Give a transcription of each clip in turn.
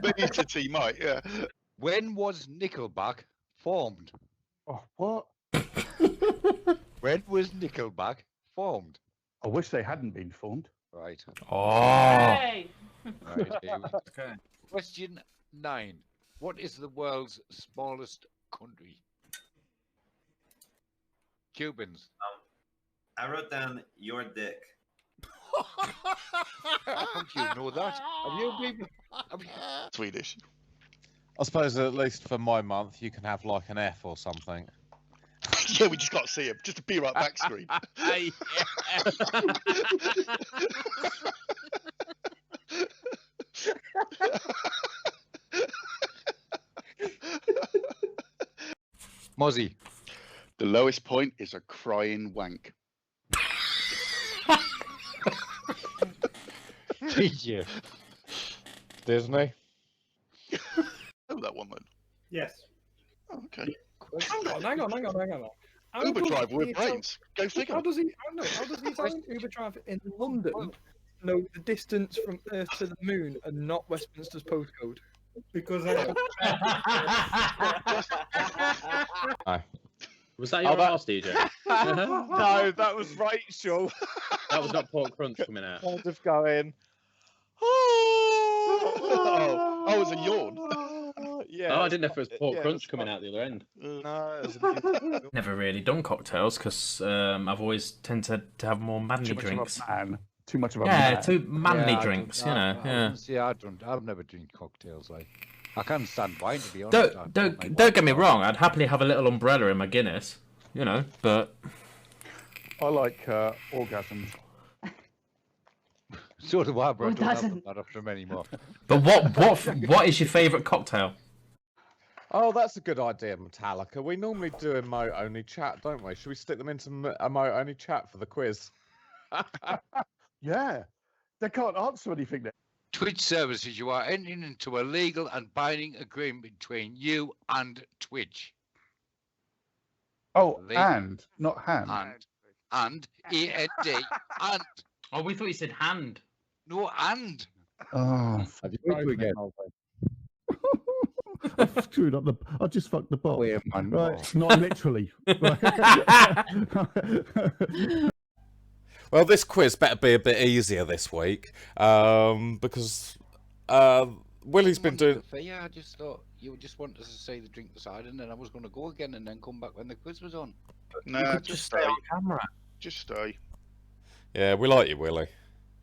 Benitez he might, yeah. When was Nickelback formed? Oh, what? When was Nickelback formed? I wish they hadn't been formed. Right. Hey! Right. Here we go. Okay. Question 9. What is the world's smallest country? Cubans. I wrote down your dick. How do you know that? Have you been? Swedish. I suppose at least for my month, you can have like an F or something. Yeah, we just got to see him. Just to be right back screen. Mozzie. The lowest point is a crying wank. DJ. Disney. Oh, that one then. Yes. Oh, okay. Hang on. How Uber does driver with he brains. Go figure. How does he tell an Uber driver in London know the distance from Earth to the moon and not Westminster's postcode? Because Was that your ass, DJ? No, that was Rachel. That was not pork crunch coming out. I'm just going. Oh, it was a yawn. Yeah. Oh, I didn't know if it was pork crunch coming out the other end. No, it was Never really done cocktails because I've always tended to have more manly drinks. Too much of a man. Too manly drinks, you know. Yeah. See, I've never drink cocktails. Like, I can't stand wine to be honest. Don't get me wrong. I'd happily have a little umbrella in my Guinness, you know. But I like orgasms. So do I, bro. Who Don't have doesn't? that after many more. but what is your favourite cocktail? Oh, that's a good idea, Metallica. We normally do emote only chat, don't we? Should we stick them into emote only chat for the quiz? Yeah. They can't answer anything then. Twitch services. You are entering into a legal and binding agreement between you and Twitch. Oh, Legal. and, not hand. And E-N-D and. Oh, we thought you said hand. No, and. Oh, Have you tried again? I've screwed up I just fucked the bot. Weird, man. Right, not literally. Well, this quiz better be a bit easier this week because Willie's been doing. Yeah, I just thought you just wanted us to say the drink beside, and then I was going to go again and then come back when the quiz was on. No, Just stay on camera. Just stay. Yeah, we like you, Willie.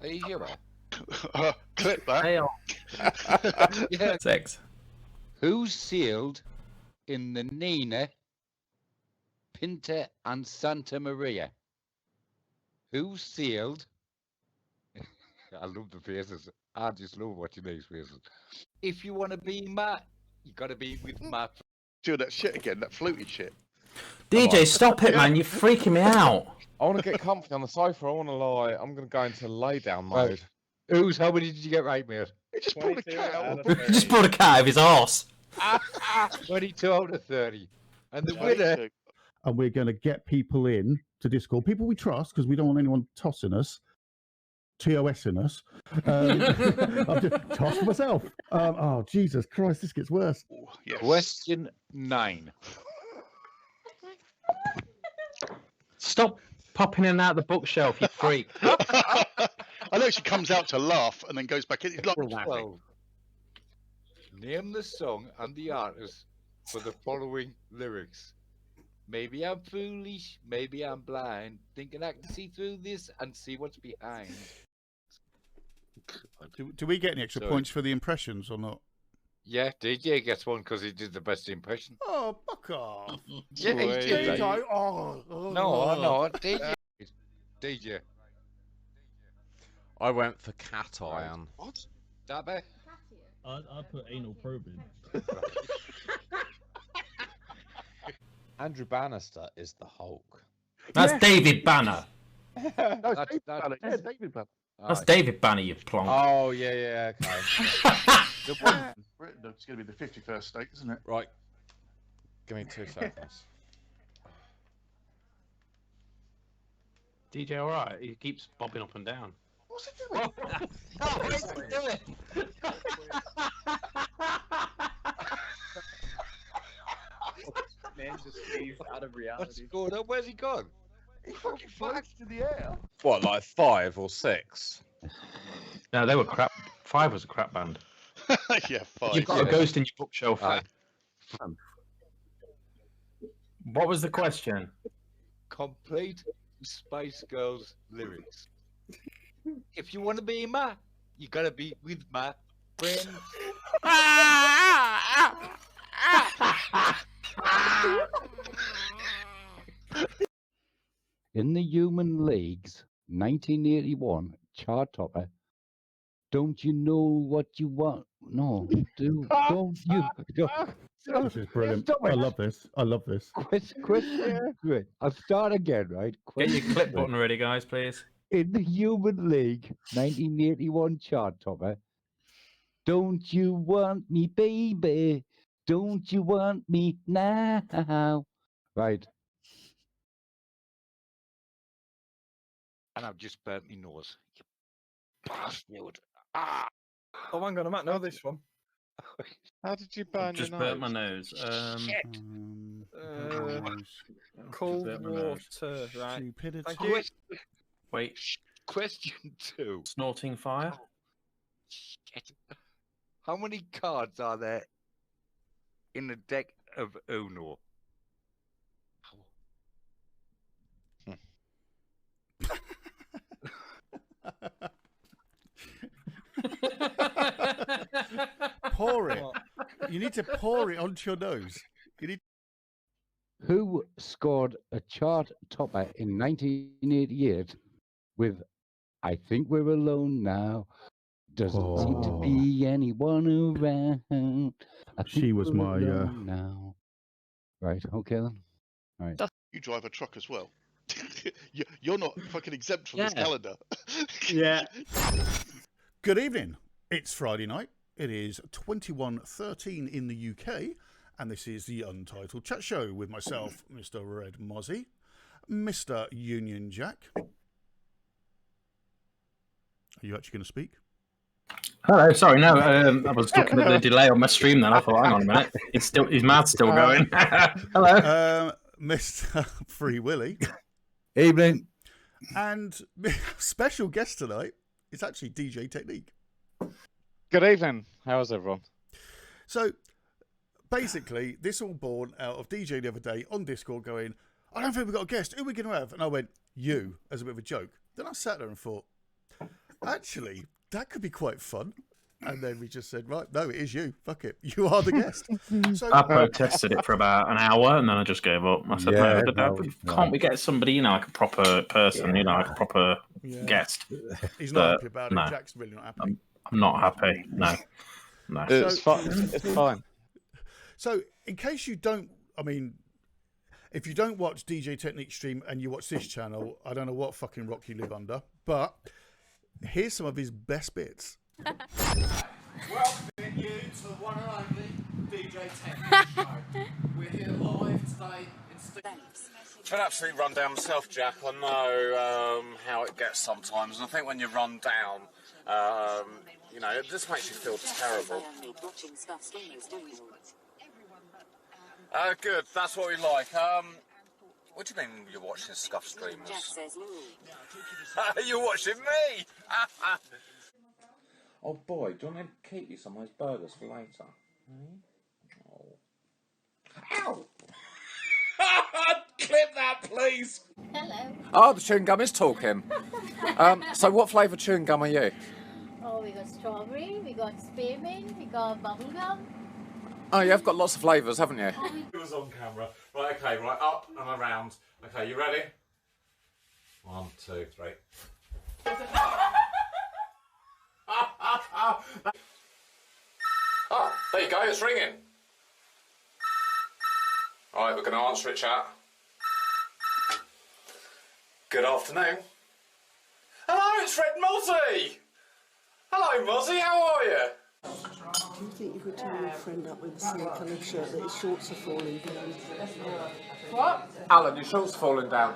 Are you here? Clip that. Stay on. Yeah. 6. Who sailed in the Nina, Pinta, and Santa Maria? Who sailed? I love the faces. I just love watching these faces. If you want to be Matt, you got to be with Matt. Do that shit again, that fluty shit. DJ, stop it, man! You're freaking me out. I want to get comfy on the sofa. I want to lie. I'm going to go into lay down mode. How many did you get right, mate? He just pulled a cat out. He just pulled a cat out of his arse. 22 out of 30. And the winner. And we're going to get people in to Discord, people we trust, because we don't want anyone tossing us, TOSing us. I've just tossed myself. Oh, Jesus Christ, this gets worse. Yes. Question 9. Stop popping in and out the bookshelf, you freak. I know she comes out to laugh and then goes back in. It's like, 12. Name the song and the artist for the following lyrics. Maybe I'm foolish, maybe I'm blind, thinking I can see through this and see what's behind. Do we get any extra Sorry. points for the impressions or not? Yeah, DJ gets one because he did the best impression. Oh, fuck off. Yeah, he did. DJ, No, DJ. DJ. I went for cat iron. what? Dabby? I put anal probing. Andrew Bannister is the Hulk. That's David Banner. No, That's- David that's- Banner. Yeah, David Banner. That's David Banner, you plonk. Oh, yeah, okay. The one it's going to be the 51st state, isn't it? Right. Give me 2 seconds. DJ, alright? He keeps bobbing up and down. What's he doing? Oh, what's he doing? Man just phased out of What's reality. going on? Where's he gone? He fucking flags to the air. What, like 5 or 6? No, they were crap. 5 was a crap band. Yeah, 5. You've got a ghost in your bookshelf. What was the question? Complete Spice Girls lyrics. If you want to be ma, you gotta be with my friends. In the Human League's 1981 chart topper, don't you know what you want? No, don't you? This is brilliant. I love this. I love this. Question. Good. I'll start again, right? Get your clip button ready, guys, please. In the Human League 1981 chart topper, don't you want me, baby? Don't you want me now? Right. And I've just burnt my nose. You bastard. Ah! Oh, hang on, I might know this one. How did you burn Just your burnt nose? my nose. Cold burnt my nose. water, right? Stupidity. Thank you. Wait. Question 2. Snorting fire? Shit. How many cards are there in the deck of Uno? Pour it. You need to pour it onto your nose. You need. Who scored a chart topper in 1988 with I Think We're Alone Now? Doesn't seem to be anyone around. I think She was we're my. alone now. Right, okay then. Right. You drive a truck as well. You're not fucking exempt from this calendar. Yeah. Good evening. It's Friday night. It is 21:13 in the UK, and this is the Untitled Chat Show with myself, Mr. Red Mozzie, Mr. Union Jack. Are you actually going to speak? Hello, sorry, no, I was looking at the delay on my stream then. I thought, hang on a minute, his mouth's still going. Hello. Mr. Free Willy. Evening. And special guest tonight is actually DJ Technique. Good evening. How's everyone? So, basically, this all born out of DJ the other day on Discord going, I don't think we've got a guest. Who are we going to have? And I went, you, as a bit of a joke. Then I sat there and thought, actually, that could be quite fun. And then we just said, right, no, it is you. Fuck it. You are the guest. So, I protested it for about an hour and then I just gave up. I said, can't we get somebody, like a proper person, like a proper guest? He's not happy about it. Jack's really not happy. I'm not happy. No. It's fine. It's fine. So, in case you don't, if you don't watch DJ Technique stream and you watch this channel, I don't know what fucking rock you live under, but here's some of his best bits. Welcoming you to the one and only DJ Technique Show. We're here live today in I've been absolutely run down myself, Jack. I know how it gets sometimes, and I think when you run down, it just makes you feel terrible. Good, that's what we like. What do you mean you're watching scuff streamers? You're watching me! Oh boy, do you want to keep you some of those burgers for later? Oh. Ow! Clip that, please! Hello. Oh, the chewing gum is talking. So what flavour chewing gum are you? Oh, we got strawberry, we got spearmint, we got bubble gum. Oh, you've got lots of flavours, haven't you? It was on camera. Right, okay, right, up and around. Okay, you ready? 1, 2, 3. Oh, there you go, it's ringing. Alright, we're going to answer it, chat. Good afternoon. Hello, it's Red Mozzie! Hello, Mozzie, how are you? Do you think you could turn your friend up with the same colour shirt that his shorts are falling down? What? Alan, your shorts are falling down.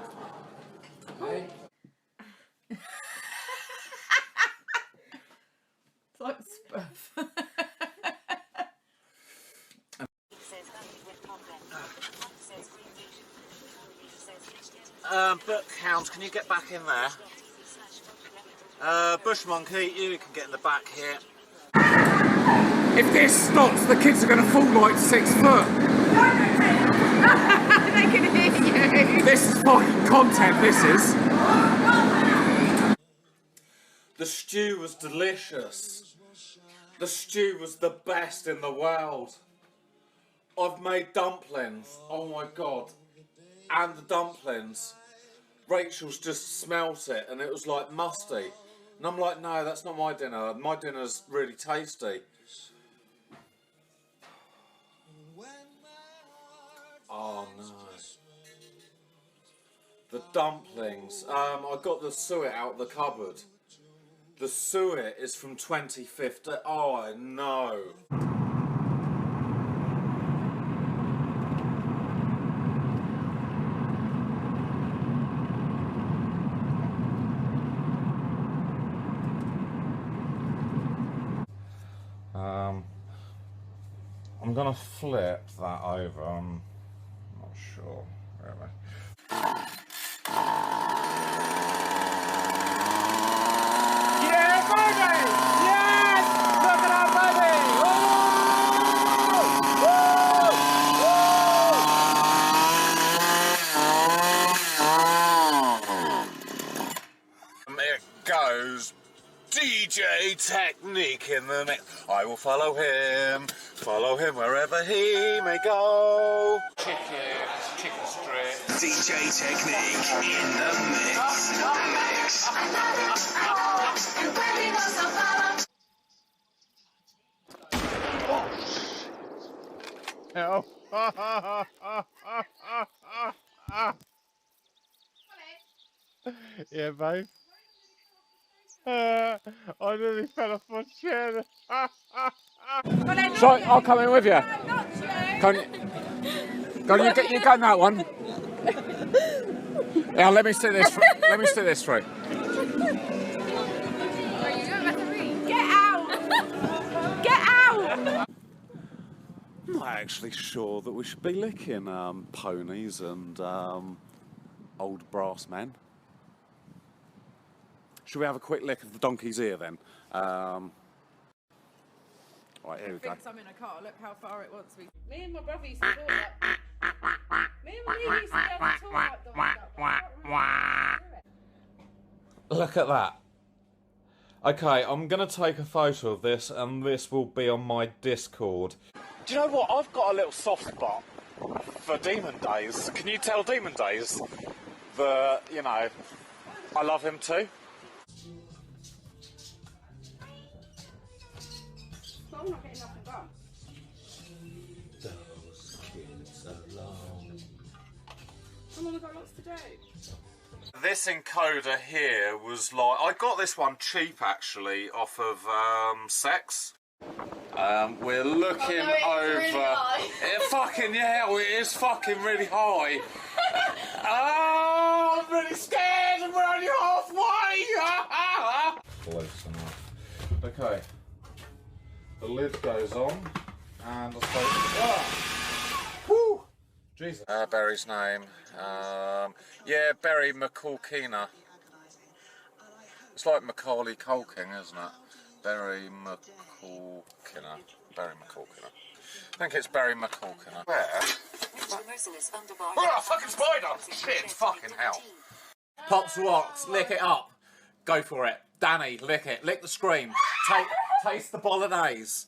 Book Hounds, can you get back in there? Bush Monkey, you can get in the back here. If this stops, the kids are going to fall like 6 foot. They can hear you. This is fucking content, this is. The stew was delicious. The stew was the best in the world. I've made dumplings, oh my god. And the dumplings, Rachel's just smelt it and it was like musty. And I'm like, no, that's not my dinner. My dinner's really tasty. Oh no. The dumplings. I got the suet out of the cupboard. The suet is from 2015. Oh no. I'm gonna flip that over. I'm not sure. Really. Yeah, baby! Yes! Look at our baby! It goes DJ Technique in the mix. I will follow him wherever he may go. Chicken strip. DJ Technique in the mix. Help. Yeah, babe. I nearly fell off my chair. So I'll come in with you. Can you go in that one? Yeah, let me see this. Let me see this through. Get out! Get out! I'm not actually sure that we should be licking ponies and old brass men. Should we have a quick lick of the donkey's ear then? Right, here we go. I'm in a car. Look how far it wants me. Me and my brother used to talk like. Me and my brother used to be able to talk like the way that. Look at that. Okay, I'm going to take a photo of this and this will be on my Discord. Do you know what? I've got a little soft spot for Demon Days. Can you tell Demon Days that, you know, I love him too? I'm not getting nothing done. Those kids alone. I'm only got lots to do. This encoder here was like... I got this one cheap, actually, off of Sex. We're looking over... Really high. It fucking, yeah, it is fucking really high. Oh, I'm really scared and we're only halfway. Close enough. Okay. The lid goes on, and I suppose... Woo! Jesus. Barry's name. Yeah, Barry McCulkina. It's like Macaulay Culkin, isn't it? Barry McCulkina. Barry McCulkina. I think it's Barry McCulkina. Where? Oh, fucking spider! Shit, fucking hell. Pops rocks, lick it up. Go for it. Danny, lick it. Lick the screen. Taste the bolognese.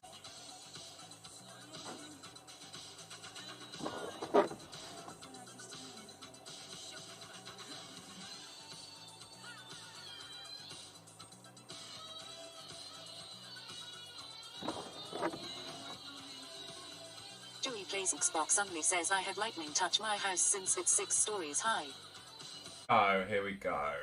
Joey plays Xbox only says I had lightning touch my house since it's 6 stories high. Oh, here we go.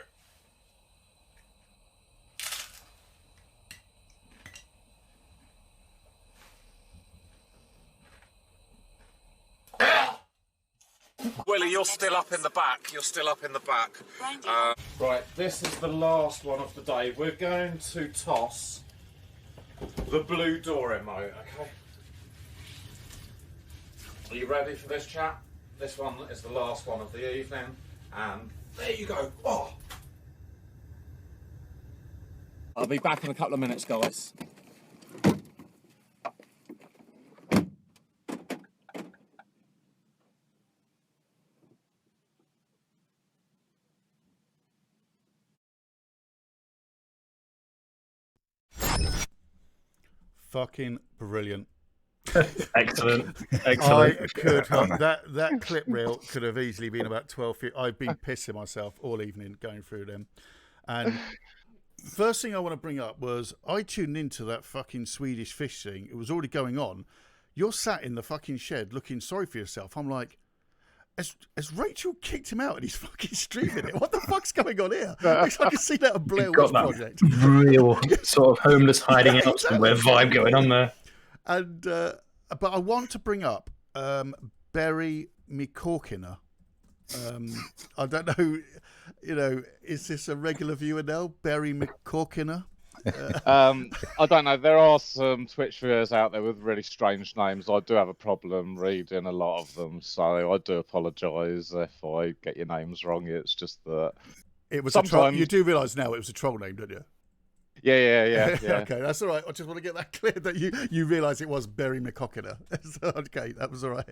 Willie, you're still up in the back. You're still up in the back. Right, this is the last one of the day. We're going to toss the blue door emote, okay? Are you ready for this, chat? This one is the last one of the evening, and There you go. Oh. I'll be back in a couple of minutes, guys. Fucking brilliant. Excellent. I Excellent. could that clip reel could have easily been about 12 feet. I've been pissing myself all evening going through them. And first thing I want to bring up was I tuned into that fucking Swedish fish thing. It was already going on. You're sat in the fucking shed looking sorry for yourself. I'm like, has Rachel kicked him out and he's fucking streaming it? What the fuck's going on here? I can see that a Blair Witch Project. Real sort of homeless hiding out somewhere vibe going on there. And but I want to bring up Berry McCorkiner. I don't know, is this a regular viewer now? Berry McCorkiner? I don't know. There are some Twitch viewers out there with really strange names. I do have a problem reading a lot of them, so I do apologise if I get your names wrong. It's just that it was sometimes you do realise now it was a troll name, don't you? Yeah. Okay, that's all right. I just want to get that clear that you realise it was Berry McCockiner. Okay, that was all right.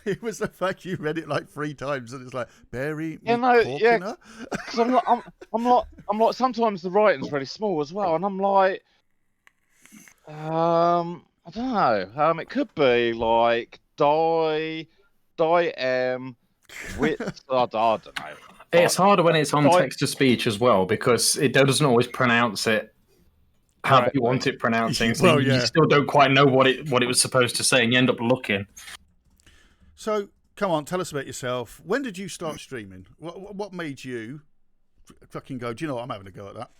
It was the fact you read it like 3 times and it's like Berry McCockiner. Because I'm like sometimes the writing's really small as well, and I'm like, I don't know. It could be like wit. I don't know. It's harder when it's on text to speech as well because it doesn't always pronounce it how they want it pronouncing. So you still don't quite know what it was supposed to say, and you end up looking. So come on, tell us about yourself. When did you start streaming? What made you fucking go, do you know what, I'm having a go at that?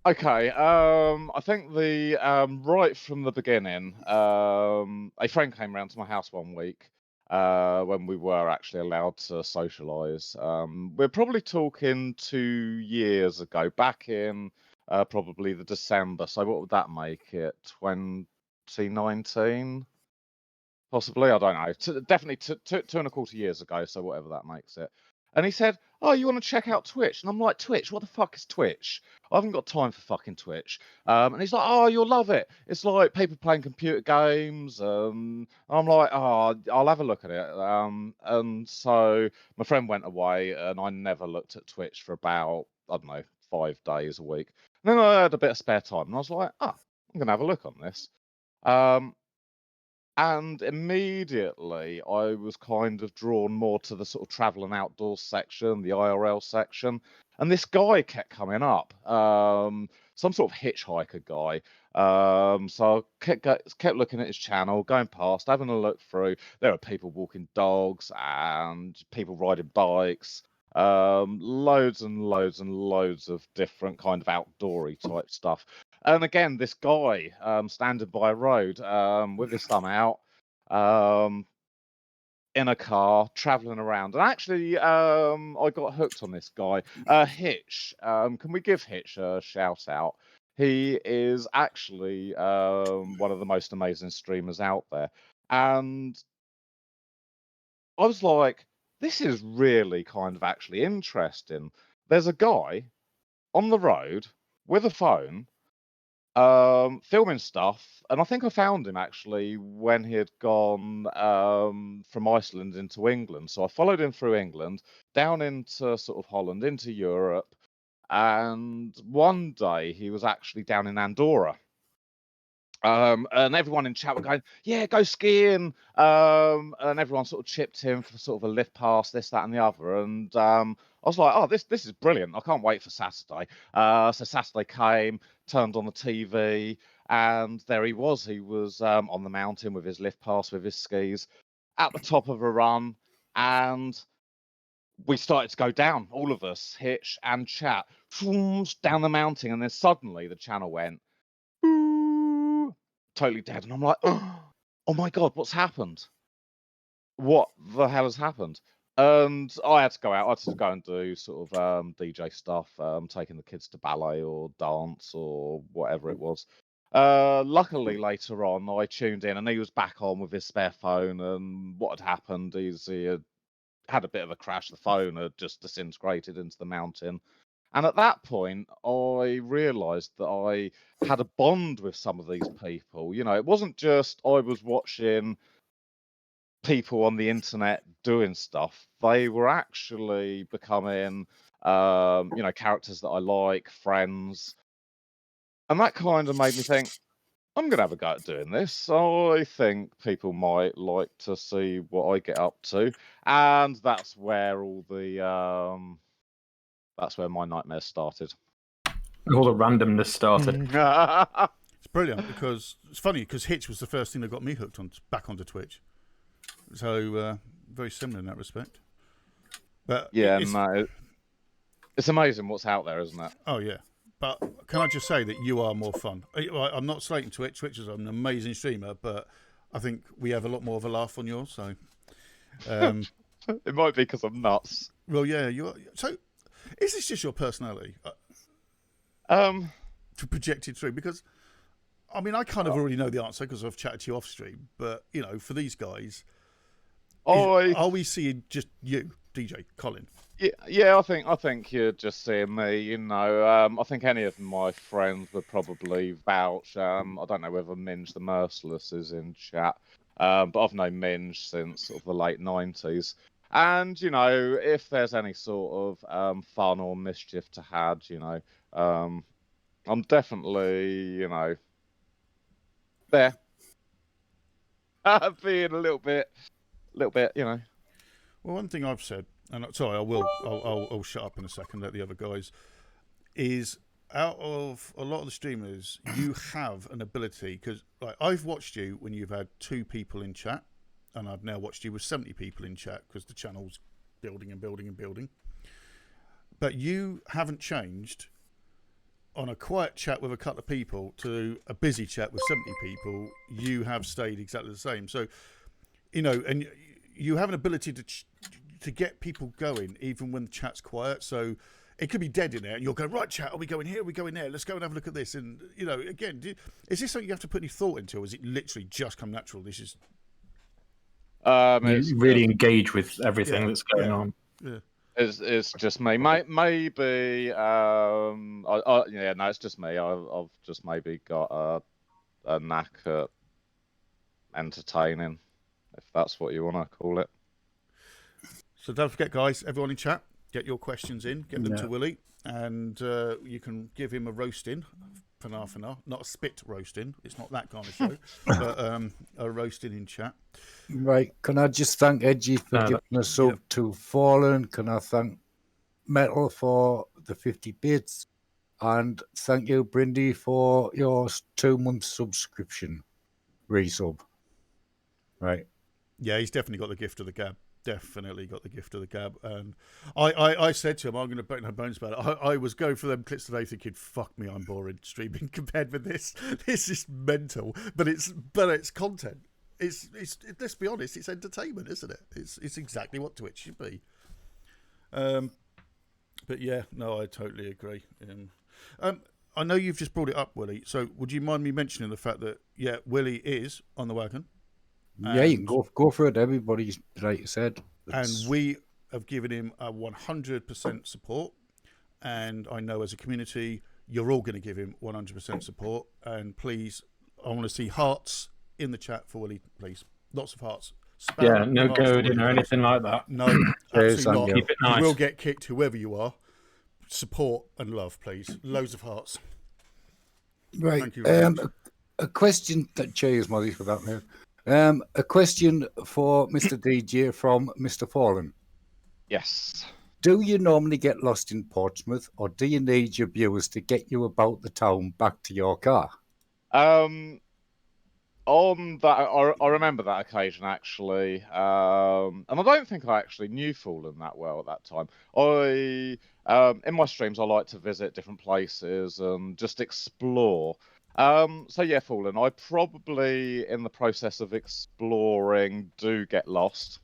Okay, I think the right from the beginning, a friend came round to my house one week when we were actually allowed to socialise. We're probably talking 2 years ago, back in probably the December. So what would that make it? 2019? Possibly, I don't know. Definitely two and a quarter years ago, so whatever that makes it. And he said, "Oh, you want to check out Twitch?" And I'm like, "Twitch? What the fuck is Twitch? I haven't got time for fucking Twitch." And he's like, "Oh, you'll love it. It's like people playing computer games." I'm like, "Oh, I'll have a look at it." And so my friend went away, and I never looked at Twitch for about, I don't know, 5 days a week. And then I had a bit of spare time, and I was like, "Oh, I'm gonna have a look on this." And immediately I was kind of drawn more to the sort of travel and outdoors section, the IRL section. And this guy kept coming up, some sort of hitchhiker guy. So I kept looking at his channel, going past, having a look through. There are people walking dogs and people riding bikes. Loads and loads and loads of different kind of outdoory type stuff. And again, this guy standing by a road with his thumb out, in a car, traveling around. And actually, I got hooked on this guy. Hitch. Can we give Hitch a shout out? He is actually one of the most amazing streamers out there. And I was like, this is really kind of actually interesting. There's a guy on the road with a phone filming stuff, and I think I found him actually when he had gone from Iceland into England. So I followed him through England, down into sort of Holland, into Europe, and one day he was actually down in Andorra. And everyone in chat were going, "Yeah, go skiing," and everyone sort of chipped in for sort of a lift pass, this, that, and the other. And I was like, "Oh, this is brilliant! I can't wait for Saturday." So Saturday came, turned on the TV, and there he was. He was on the mountain with his lift pass, with his skis, at the top of a run, and we started to go down, all of us, Hitch and chat, down the mountain, and then suddenly the channel went totally dead, and I'm like, "Oh my god, what's happened? What the hell has happened?" And I had to go out. I had to go and do sort of DJ stuff, taking the kids to ballet or dance or whatever it was. Luckily, later on, I tuned in, and he was back on with his spare phone. And what had happened is he had had a bit of a crash. The phone had just disintegrated into the mountain. And at that point, I realised that I had a bond with some of these people. You know, it wasn't just I was watching people on the internet doing stuff. They were actually becoming, you know, characters that I like, friends. And that kind of made me think, I'm going to have a go at doing this. I think people might like to see what I get up to. And that's where all the, that's where my nightmares started. All the randomness started. It's brilliant because it's funny because Hitch was the first thing that got me hooked on back onto Twitch. So very similar in that respect. But yeah, it's amazing what's out there, isn't it? Oh yeah. But can I just say that you are more fun? I'm not slating Twitch. Twitch is an amazing streamer, but I think we have a lot more of a laugh on yours. So it might be because I'm nuts. Well, yeah, you are. So is this just your personality? To project it through, because I mean, I kind of already know the answer because I've chatted to you off stream. But you know, for these guys, are we seeing just you, DJ Colin? Yeah, I think you're just seeing me. You know, I think any of my friends would probably vouch. I don't know whether Minge the Merciless is in chat, but I've known Minge since sort of the late '90s. And you know, if there's any sort of fun or mischief to had, you know, I'm definitely, you know, there, being a little bit, you know. Well, one thing I've said, and sorry, I'll shut up in a second. Let the other guys. Is out of a lot of the streamers, you have an ability because like, I've watched you when you've had 2 people in chat, and I've now watched you with 70 people in chat because the channel's building and building and building. But you haven't changed on a quiet chat with a couple of people to a busy chat with 70 people. You have stayed exactly the same. So, you know, and you have an ability to get people going even when the chat's quiet. So it could be dead in there and you'll go, right, chat, are we going here? Are we going there? Let's go and have a look at this. And, you know, again, is this something you have to put any thought into, or is it literally just come natural? This is... you really engage with everything that's going on. Yeah. It's just me. Maybe yeah, no, it's just me. I've just maybe got a knack at entertaining, if that's what you want to call it. So don't forget, guys, everyone in chat, get your questions in, get them to Willie, and you can give him a roasting for half an hour. Not a spit roasting. It's not that kind of show, but a roasting in chat. Right. Can I just thank Edgy for giving a sub to Fallen? Can I thank Metal for the 50 bits? And thank you, Brindy, for your 2-month subscription resub. Right. Yeah, he's definitely got the gift of the gab. Definitely got the gift of the gab. And I said to him, I'm going to break no bones about it. I was going for them clips today thinking, fuck me, I'm boring streaming compared with this. This is mental. But it's content. It's let's be honest, it's entertainment, isn't it? It's exactly what Twitch should be. But yeah, no, I totally agree. I know you've just brought it up, Willie. So would you mind me mentioning the fact that Willie is on the wagon? Yeah, you can go for it. Everybody's like you said, and we have given him a 100% support. And I know as a community, you're all going to give him 100% support. And please, I want to see hearts in the chat for Willie, please. Lots of hearts. Yeah, no goading or anything like that. No, absolutely not. Keep it nice. You will get kicked, whoever you are. Support and love, please. Loads of hearts. Right. Thank you very much. A question that cheers, Molly, for that, man. A question for Mr. DJ from Mr. Fallen. Yes. Do you normally get lost in Portsmouth, or do you need your viewers to get you about the town back to your car? On that, I remember that occasion actually, and I don't think I actually knew Fallen that well at that time. In my streams, I like to visit different places and just explore. So yeah, Fallen, I probably, in the process of exploring, do get lost.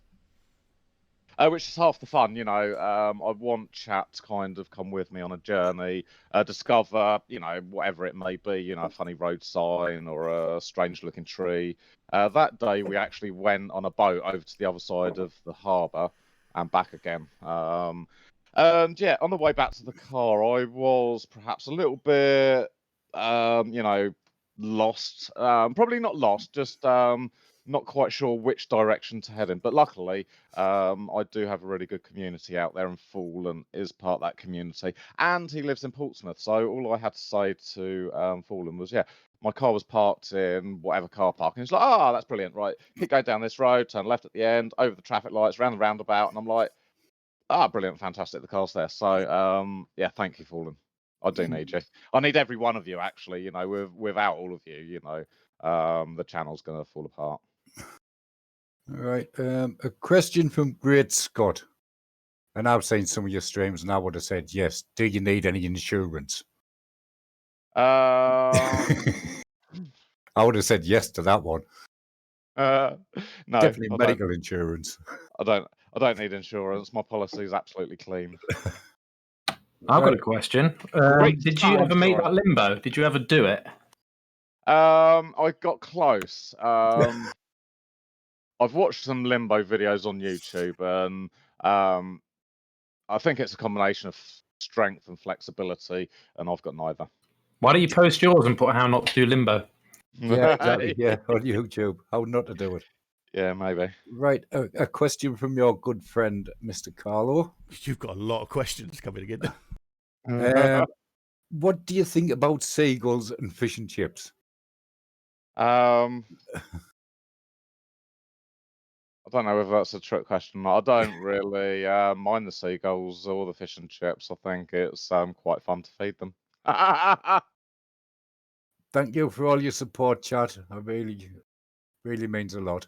Which is half the fun, you know. I want chat to kind of come with me on a journey, discover, you know, whatever it may be, you know, a funny road sign or a strange-looking tree. That day, we actually went on a boat over to the other side of the harbour, and back again. And yeah, on the way back to the car, I was perhaps a little bit, lost. Probably not lost, just not quite sure which direction to head in. But luckily, I do have a really good community out there, and Fallen is part of that community. And he lives in Portsmouth, so all I had to say to Fallen was, yeah, my car was parked in whatever car park. And he's like, oh, that's brilliant, right? Keep going down this road, turn left at the end, over the traffic lights, round the roundabout. And I'm like, brilliant, fantastic, the car's there. So, yeah, thank you, Fallen. I do need you. I need every one of you, actually. Without all of you, the channel's going to fall apart. All right. A question from Great Scott. And I've seen some of your streams and I would have said yes. Do you need any insurance? I would have said yes to that one. No, Definitely medical insurance. I don't need insurance. My policy is absolutely clean. I've got a question. Did you ever meet that Limbo? Did you ever do it? I got close. I've watched some Limbo videos on YouTube, and I think it's a combination of strength and flexibility, and I've got neither. Why don't you post yours and put how not to do Limbo? Yeah, exactly. Yeah, on YouTube. How not to do it. Yeah, maybe. Right. A question from your good friend, Mr. Carlo. You've got a lot of questions coming again. What do you think about seagulls and fish and chips? I don't know whether that's a trick question. I don't really mind the seagulls or the fish and chips. I think it's quite fun to feed them. Thank you for all your support, chat. I really means a lot.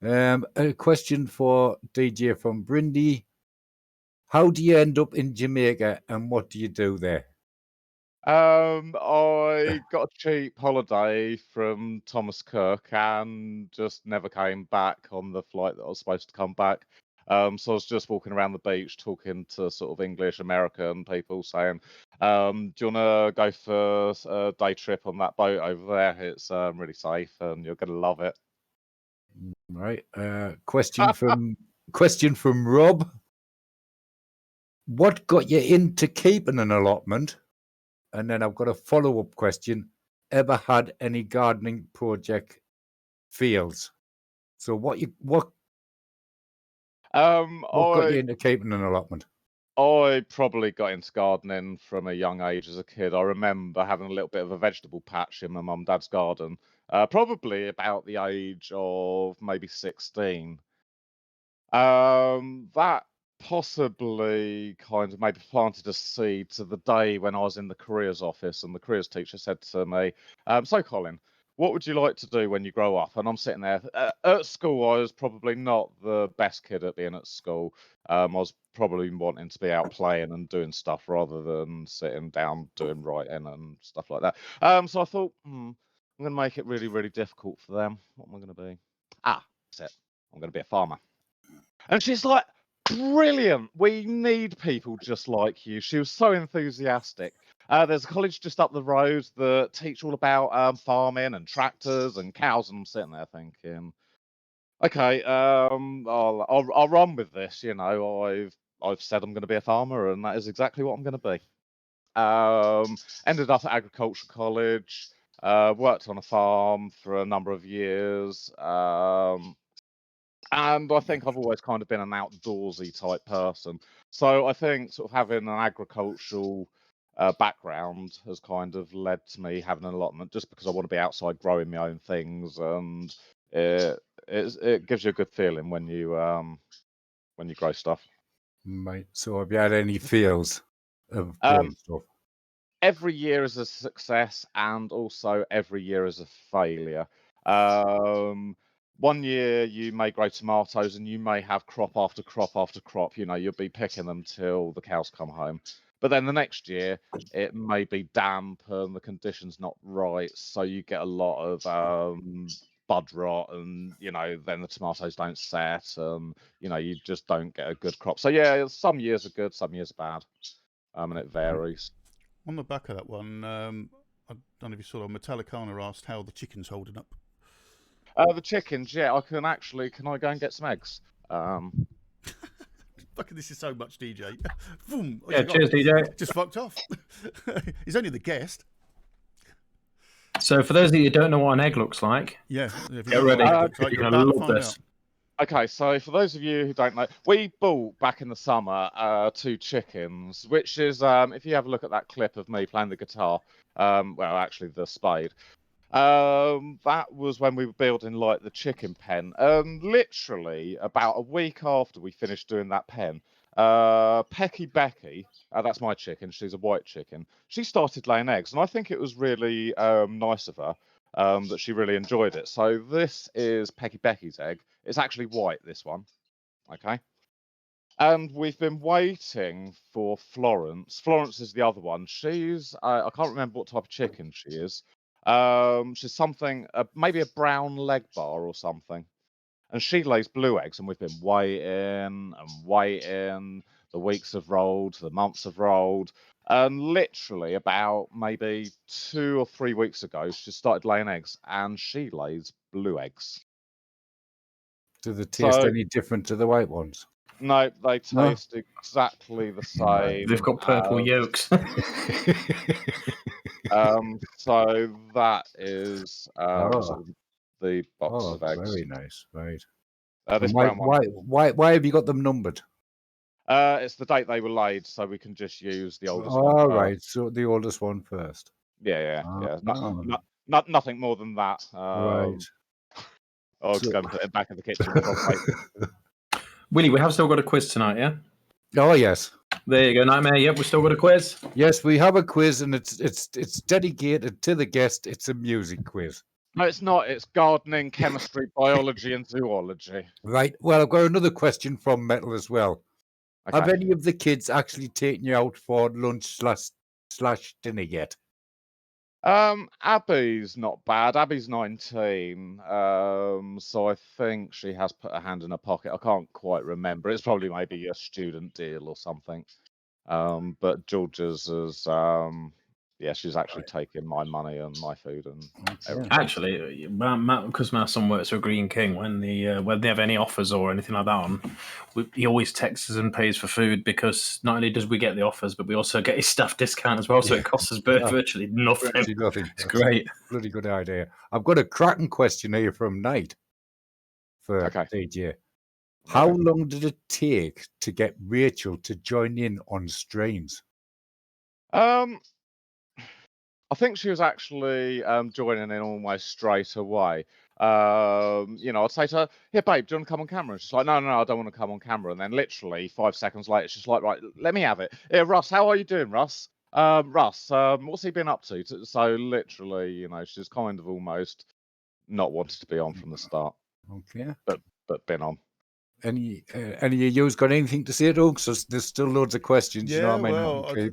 A question for DJ from Brindy. How do you end up in Jamaica and what do you do there? I got a cheap holiday from Thomas Cook and just never came back on the flight that I was supposed to come back. So I was just walking around the beach talking to sort of English American people saying, do you want to go for a day trip on that boat over there? It's really safe and you're going to love it. Right. Question from Rob. What got you into keeping an allotment? And then I've got a follow-up question. Ever had any gardening project fails? So what got you into keeping an allotment? I probably got into gardening from a young age as a kid. I remember having a little bit of a vegetable patch in my mum and dad's garden, probably about the age of maybe 16. That possibly kind of maybe planted a seed to the day when I was in the careers office and the careers teacher said to me, so Colin, what would you like to do when you grow up? And I'm sitting there at school. I was probably not the best kid at being at school. I was probably wanting to be out playing and doing stuff rather than sitting down doing writing and stuff like that. So I thought, I'm going to make it really, really difficult for them. What am I going to be? That's it. I'm going to be a farmer. And she's like, brilliant. We need people just like you. She was so enthusiastic. There's a college just up the road that teach all about farming and tractors and cows. And I'm sitting there thinking, okay, I'll run with this. I've said I'm going to be a farmer, and that is exactly what I'm going to be. Ended up at agricultural college. Worked on a farm for a number of years. And I think I've always kind of been an outdoorsy type person. So I think sort of having an agricultural background has kind of led to me having an allotment just because I want to be outside growing my own things. And it gives you a good feeling when you grow stuff. Mate, so have you had any feels of growing stuff? Every year is a success and also every year is a failure. One year you may grow tomatoes and you may have crop after crop after crop. You'll be picking them till the cows come home. But then the next year it may be damp and the conditions not right, so you get a lot of bud rot, and then the tomatoes don't set, and you just don't get a good crop. So yeah, some years are good, some years are bad, and it varies. On the back of that one, I don't know if you saw, Metallicana asked how the chicken's holding up. The chickens, yeah, can I go and get some eggs? Fucking, this is so much, DJ. Boom. Yeah, cheers, DJ. Just fucked off. He's only the guest. So, for those of you who don't know what an egg looks like, yeah, get ready. You're You're about going to to love find this. out. Okay, so for those of you who don't know, we bought back in the summer 2 chickens, which is, if you have a look at that clip of me playing the guitar, well, actually the spade, that was when we were building like the chicken pen. Literally about a week after we finished doing that pen, Pecky Becky, that's my chicken, she's a white chicken, she started laying eggs, and I think it was really nice of her. That she really enjoyed it. So this is Pecky Becky's egg. It's actually white, this one. Okay. And we've been waiting for Florence. Florence is the other one. She's, I can't remember what type of chicken she is. She's something, maybe a brown leg bar or something. And she lays blue eggs, and we've been waiting and waiting. The weeks have rolled, the months have rolled. And literally about maybe 2 or 3 weeks ago, she started laying eggs, and she lays blue eggs. Do they taste any different to the white ones? No, they taste exactly the same. They've got purple yolks. So that is sort of the box of eggs. Very nice, right. This why, brown one. why have you got them numbered? It's the date they were laid, so we can just use the oldest one. All right, so the oldest one first. Yeah. Nothing more than that. Right. I'll just go and put it back in the kitchen. Willie, we have still got a quiz tonight, yeah? Oh yes. There you go, Nightmare. Yep, we've still got a quiz. Yes, we have a quiz, and it's dedicated to the guest. It's a music quiz. No, it's not. It's gardening, chemistry, biology, and zoology. Right. Well, I've got another question from Metal as well. Okay. Have any of the kids actually taken you out for lunch slash dinner yet? Abby's not bad. Abby's 19, so I think she has put her hand in her pocket. I can't quite remember. It's probably maybe a student deal or something. But Georgia's is, she's actually taking my money and my food and everything. Actually, because my son works for Green King, when they have any offers or anything like that on, he always texts us and pays for food, because not only does we get the offers, but we also get his staff discount as well, so it costs us virtually nothing. It's great. Bloody good idea. I've got a cracking question here from Knight for DJ. How long did it take to get Rachel to join in on streams? I think she was actually joining in almost straight away. I'd say to her, "Yeah, babe, do you want to come on camera?" And she's like, "No, I don't want to come on camera." And then literally 5 seconds later, she's like, "Right, let me have it." "Yeah, Russ, how are you doing, Russ? Russ, what's he been up to?" So literally, she's kind of almost not wanted to be on from the start. Okay. But been on. Any of you's got anything to say at all? Because there's still loads of questions. Yeah, you know what I mean? well, Okay.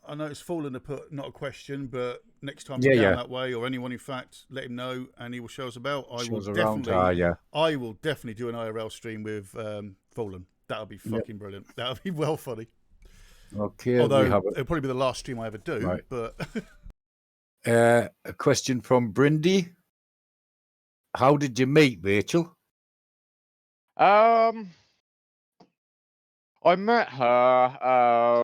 I know it's fallen to put not a question, but next time Yeah, he's down yeah. that way, or anyone, in fact, let him know, and he will show us about. I will Shows around, definitely, yeah. I will definitely do an IRL stream with Fallen. That'll be fucking brilliant. That'll be well funny. Okay. Although we have it'll probably be the last stream I ever do. Right. But a question from Brindy. How did you meet Rachel? I met her.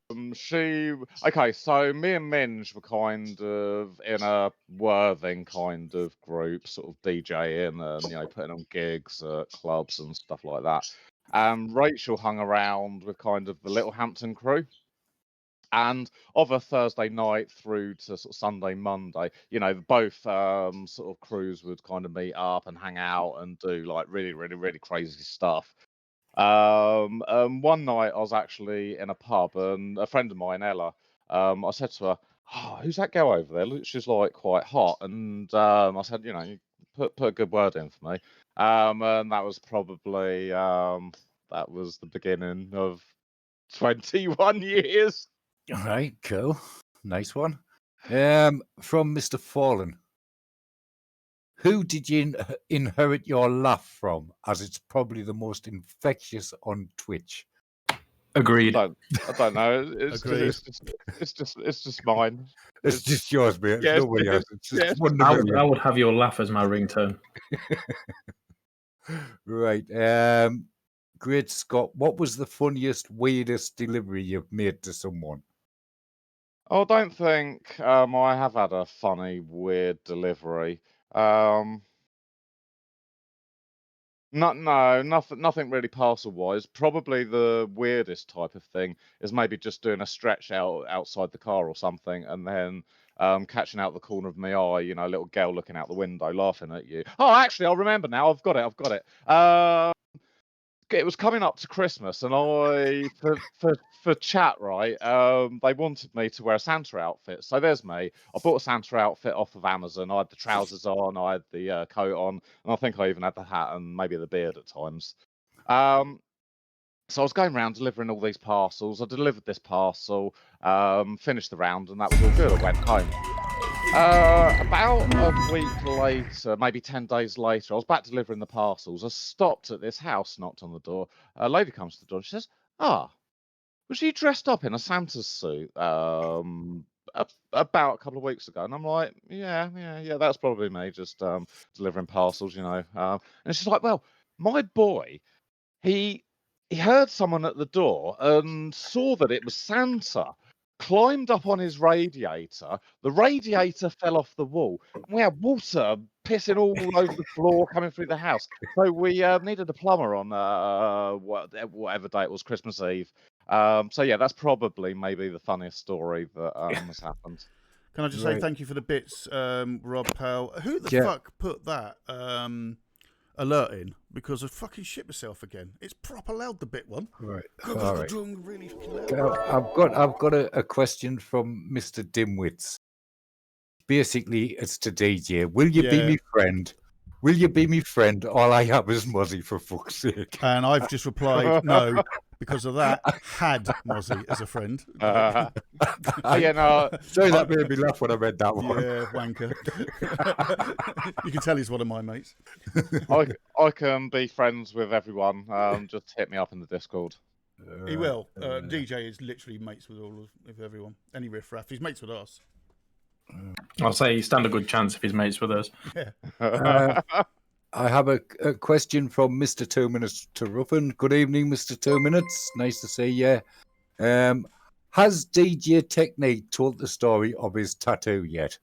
So me and Minge were kind of in a Worthing kind of group, sort of DJing and putting on gigs at clubs and stuff like that. And Rachel hung around with kind of the Littlehampton crew. And of a Thursday night through to sort of Sunday, Monday, both sort of crews would kind of meet up and hang out and do like really, really, really crazy stuff. One night I was actually in a pub, and a friend of mine, Ella, I said to her, "Oh, who's that girl over there? She's like quite hot." And I said, you put a good word in for me. And that was probably that was the beginning of 21 years. All right, cool. Nice one. From Mr. Fallen. Who did you inherit your laugh from, as it's probably the most infectious on Twitch? Agreed. I don't know. Agreed. It's just mine. It's just yours, mate. Yeah, Nobody else. It's just one I number. would have your laugh as my ringtone. Right. Great Scott, what was the funniest, weirdest delivery you've made to someone? I don't think I have had a funny, weird delivery. Nothing really parcel-wise. Probably the weirdest type of thing is maybe just doing a stretch outside the car or something, and then catching out the corner of my eye, a little girl looking out the window laughing at you. Oh, actually, I remember now. I've got it. It was coming up to Christmas, and for chat, right? They wanted me to wear a Santa outfit, so there's me. I bought a Santa outfit off of Amazon. I had the trousers on, I had the coat on, and I think I even had the hat and maybe the beard at times. So I was going around delivering all these parcels. I delivered this parcel, finished the round, and that was all good. I went home. About a week later, maybe 10 days later, I was back delivering the parcels. I stopped at this house, knocked on the door. A lady comes to the door and she says, was you dressed up in a Santa's suit about a couple of weeks ago? And I'm like, yeah, that's probably me, just delivering parcels, and she's like, well, my boy, he heard someone at the door and saw that it was Santa, climbed up on his radiator. The radiator fell off the wall. We had water pissing all over the floor coming through the house. So we needed a plumber on whatever day it was, Christmas Eve. So yeah, that's probably maybe the funniest story that has happened. Can I just say thank you for the bits, Rob Powell? Who the fuck put that alert in? Because I fucking shit myself again. It's proper loud, the bit one. Right. All right. Really loud. I've got a question from Mr. Dimwits. Basically, it's to DJ. Will you be my friend? Will you be my friend? All I have is Mozzie, for fuck's sake. And I've just replied no, because of that. Had Mozzie as a friend. Sorry, that made me laugh when I read that one. Yeah, wanker. You can tell he's one of my mates. I can be friends with everyone. Just hit me up in the Discord. He will. DJ is literally mates with everyone. Any riffraff. He's mates with us. I'll say you stand a good chance if he's mates with us. Yeah. I have a question from Mr. 2 Minutes to Ruffin. Good evening, Mr. 2 Minutes. Nice to see you. Has DJ Technique told the story of his tattoo yet?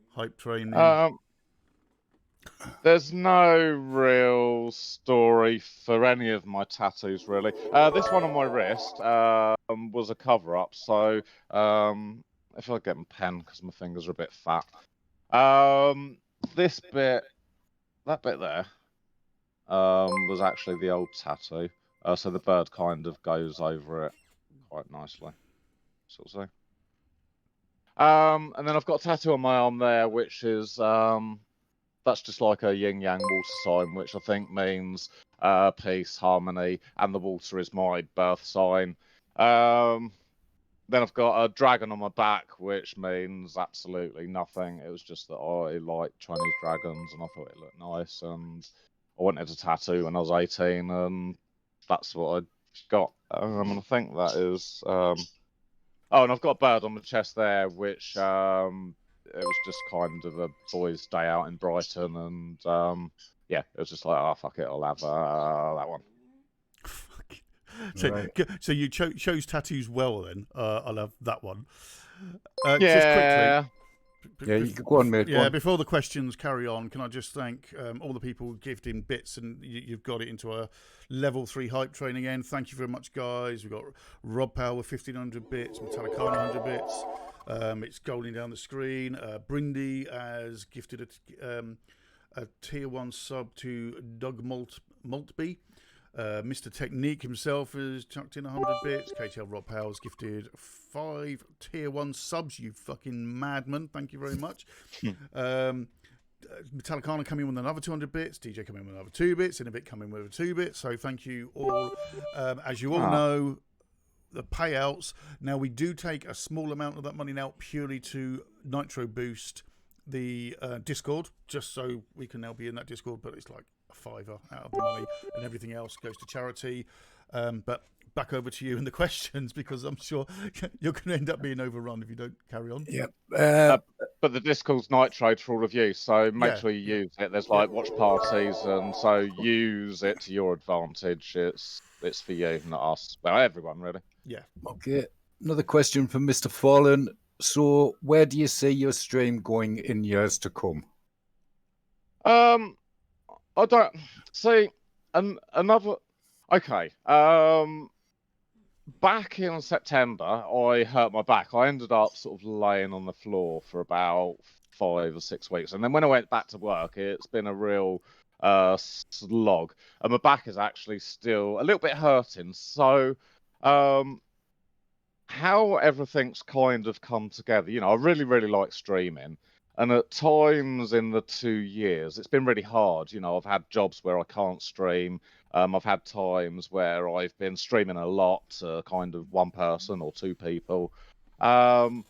Hype training. There's no real story for any of my tattoos, really. This one on my wrist was a cover-up, so if I get my pen, because my fingers are a bit fat. This bit, that bit there, was actually the old tattoo. So the bird kind of goes over it quite nicely, sort of thing. And then I've got a tattoo on my arm there, which is that's just like a yin-yang water sign, which I think means peace, harmony, and the water is my birth sign. Then I've got a dragon on my back, which means absolutely nothing. It was just that I like Chinese dragons, and I thought it looked nice, and I wanted a tattoo when I was 18, and that's what I got. And I think that is... Oh, and I've got a bird on my chest there, which it was just kind of a boys' day out in Brighton, and yeah, it was just like, oh, fuck it, I'll have that one. So you chose tattoos well then. I'll have that one. Yeah. Just quickly, you can go on, mate. Yeah, before the questions carry on, can I just thank all the people who gifted in bits, and you've got it into a level 3 hype train again. Thank you very much, guys. We've got Rob Powell with 1,500 bits, Metallicana 100 bits. It's scrolling down the screen. Brindy has gifted a tier 1 sub to Doug Maltby. Mr. Technique himself has chucked in 100 bits. KTL Rob Powell's gifted 5 tier 1 subs, you fucking madman. Thank you very much. Metallicana coming in with another 200 bits. DJ coming in with another 2 bits. And a bit coming with a 2 bits. So thank you all. As you all know, the payouts. Now, we do take a small amount of that money now purely to Nitro Boost the Discord, just so we can now be in that Discord, but it's like a $5 out of the money, and everything else goes to charity. But back over to you and the questions, because I'm sure you're going to end up being overrun if you don't carry on. Yep. But the Discord's Nitro for all of you, so make Yeah, sure you use it. There's like watch parties, and so use it to your advantage. It's for you, not us. Well, everyone really. Yeah. Okay. Another question from Mr. Fallen. So, where do you see your stream going in years to come? I don't see another. Okay. Back in September, I hurt my back. I ended up sort of laying on the floor for about 5 or 6 weeks, and then when I went back to work, it's been a real slog, and my back is actually still a little bit hurting. So, how everything's kind of come together. I really, really like streaming. And at times in the 2 years, it's been really hard. I've had jobs where I can't stream. I've had times where I've been streaming a lot to kind of one person or two people. And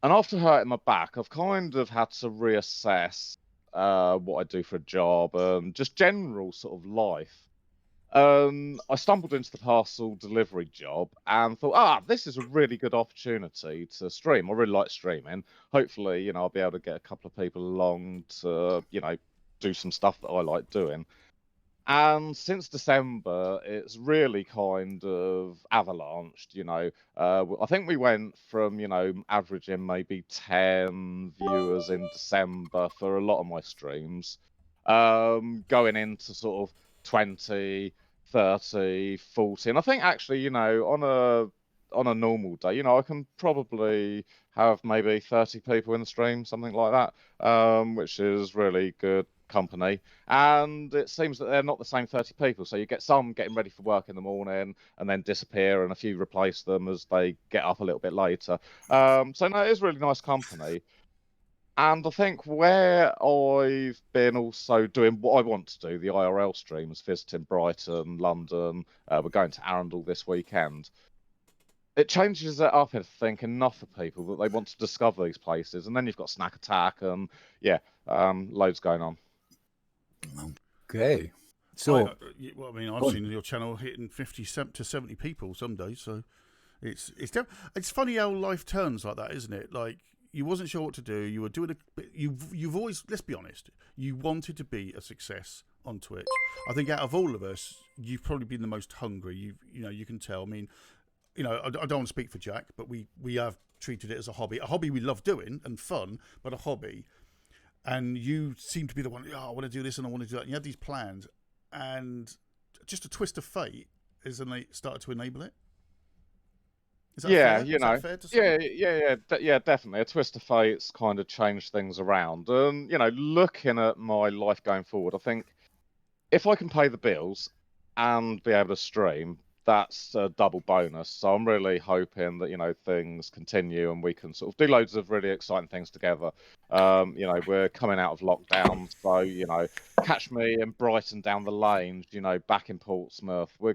after hurting my back, I've kind of had to reassess what I do for a job and just general sort of life. I stumbled into the parcel delivery job and thought, this is a really good opportunity to stream. I really like streaming. Hopefully, I'll be able to get a couple of people along to, do some stuff that I like doing. And since December, it's really kind of avalanched, I think we went from, averaging maybe 10 viewers in December for a lot of my streams, going into sort of 20, 30, 40. And I think actually, on a normal day, I can probably have maybe 30 people in the stream, something like that, which is really good company. And it seems that they're not the same 30 people. So you get some getting ready for work in the morning and then disappear, and a few replace them as they get up a little bit later. So no, it is really nice company. And I think where I've been also doing what I want to do, the IRL streams, visiting Brighton, London, we're going to Arundel this weekend. It changes it up, I think, enough for people that they want to discover these places. And then you've got Snack Attack and, loads going on. Okay. So, I've seen your channel hitting 50 to 70 people some days. So it's funny how life turns like that, isn't it? Like, you wasn't sure what to do. You were doing you've always, let's be honest, you wanted to be a success on Twitch. I think out of all of us, you've probably been the most hungry. You can tell. I mean, I don't want to speak for Jack, but we have treated it as a hobby we love doing and fun, but a hobby. And you seem to be the one, I want to do this and I want to do that. And you had these plans, and just a twist of fate is when they started to enable it. Is that fair? Is that fair to say? Yeah, definitely. A twist of fate's kind of changed things around. And, looking at my life going forward, I think if I can pay the bills and be able to stream, that's a double bonus. So I'm really hoping that, things continue and we can sort of do loads of really exciting things together. We're coming out of lockdown, so, catch me in Brighton down the lane, back in Portsmouth. I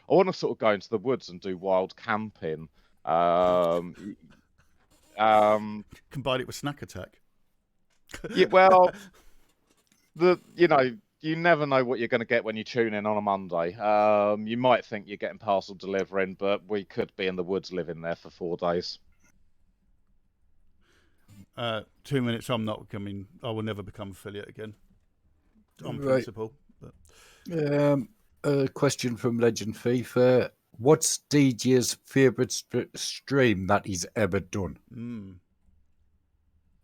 want to sort of go into the woods and do wild camping. Combine it with Snack Attack. Yeah, well, you never know what you're going to get when you tune in on a Monday. You might think you're getting parcel delivering, but we could be in the woods living there for 4 days. 2 minutes, I'm not coming. I will never become affiliate again. On Right. principle. But. A question from Legend FIFA. What's DJ's favourite stream that he's ever done?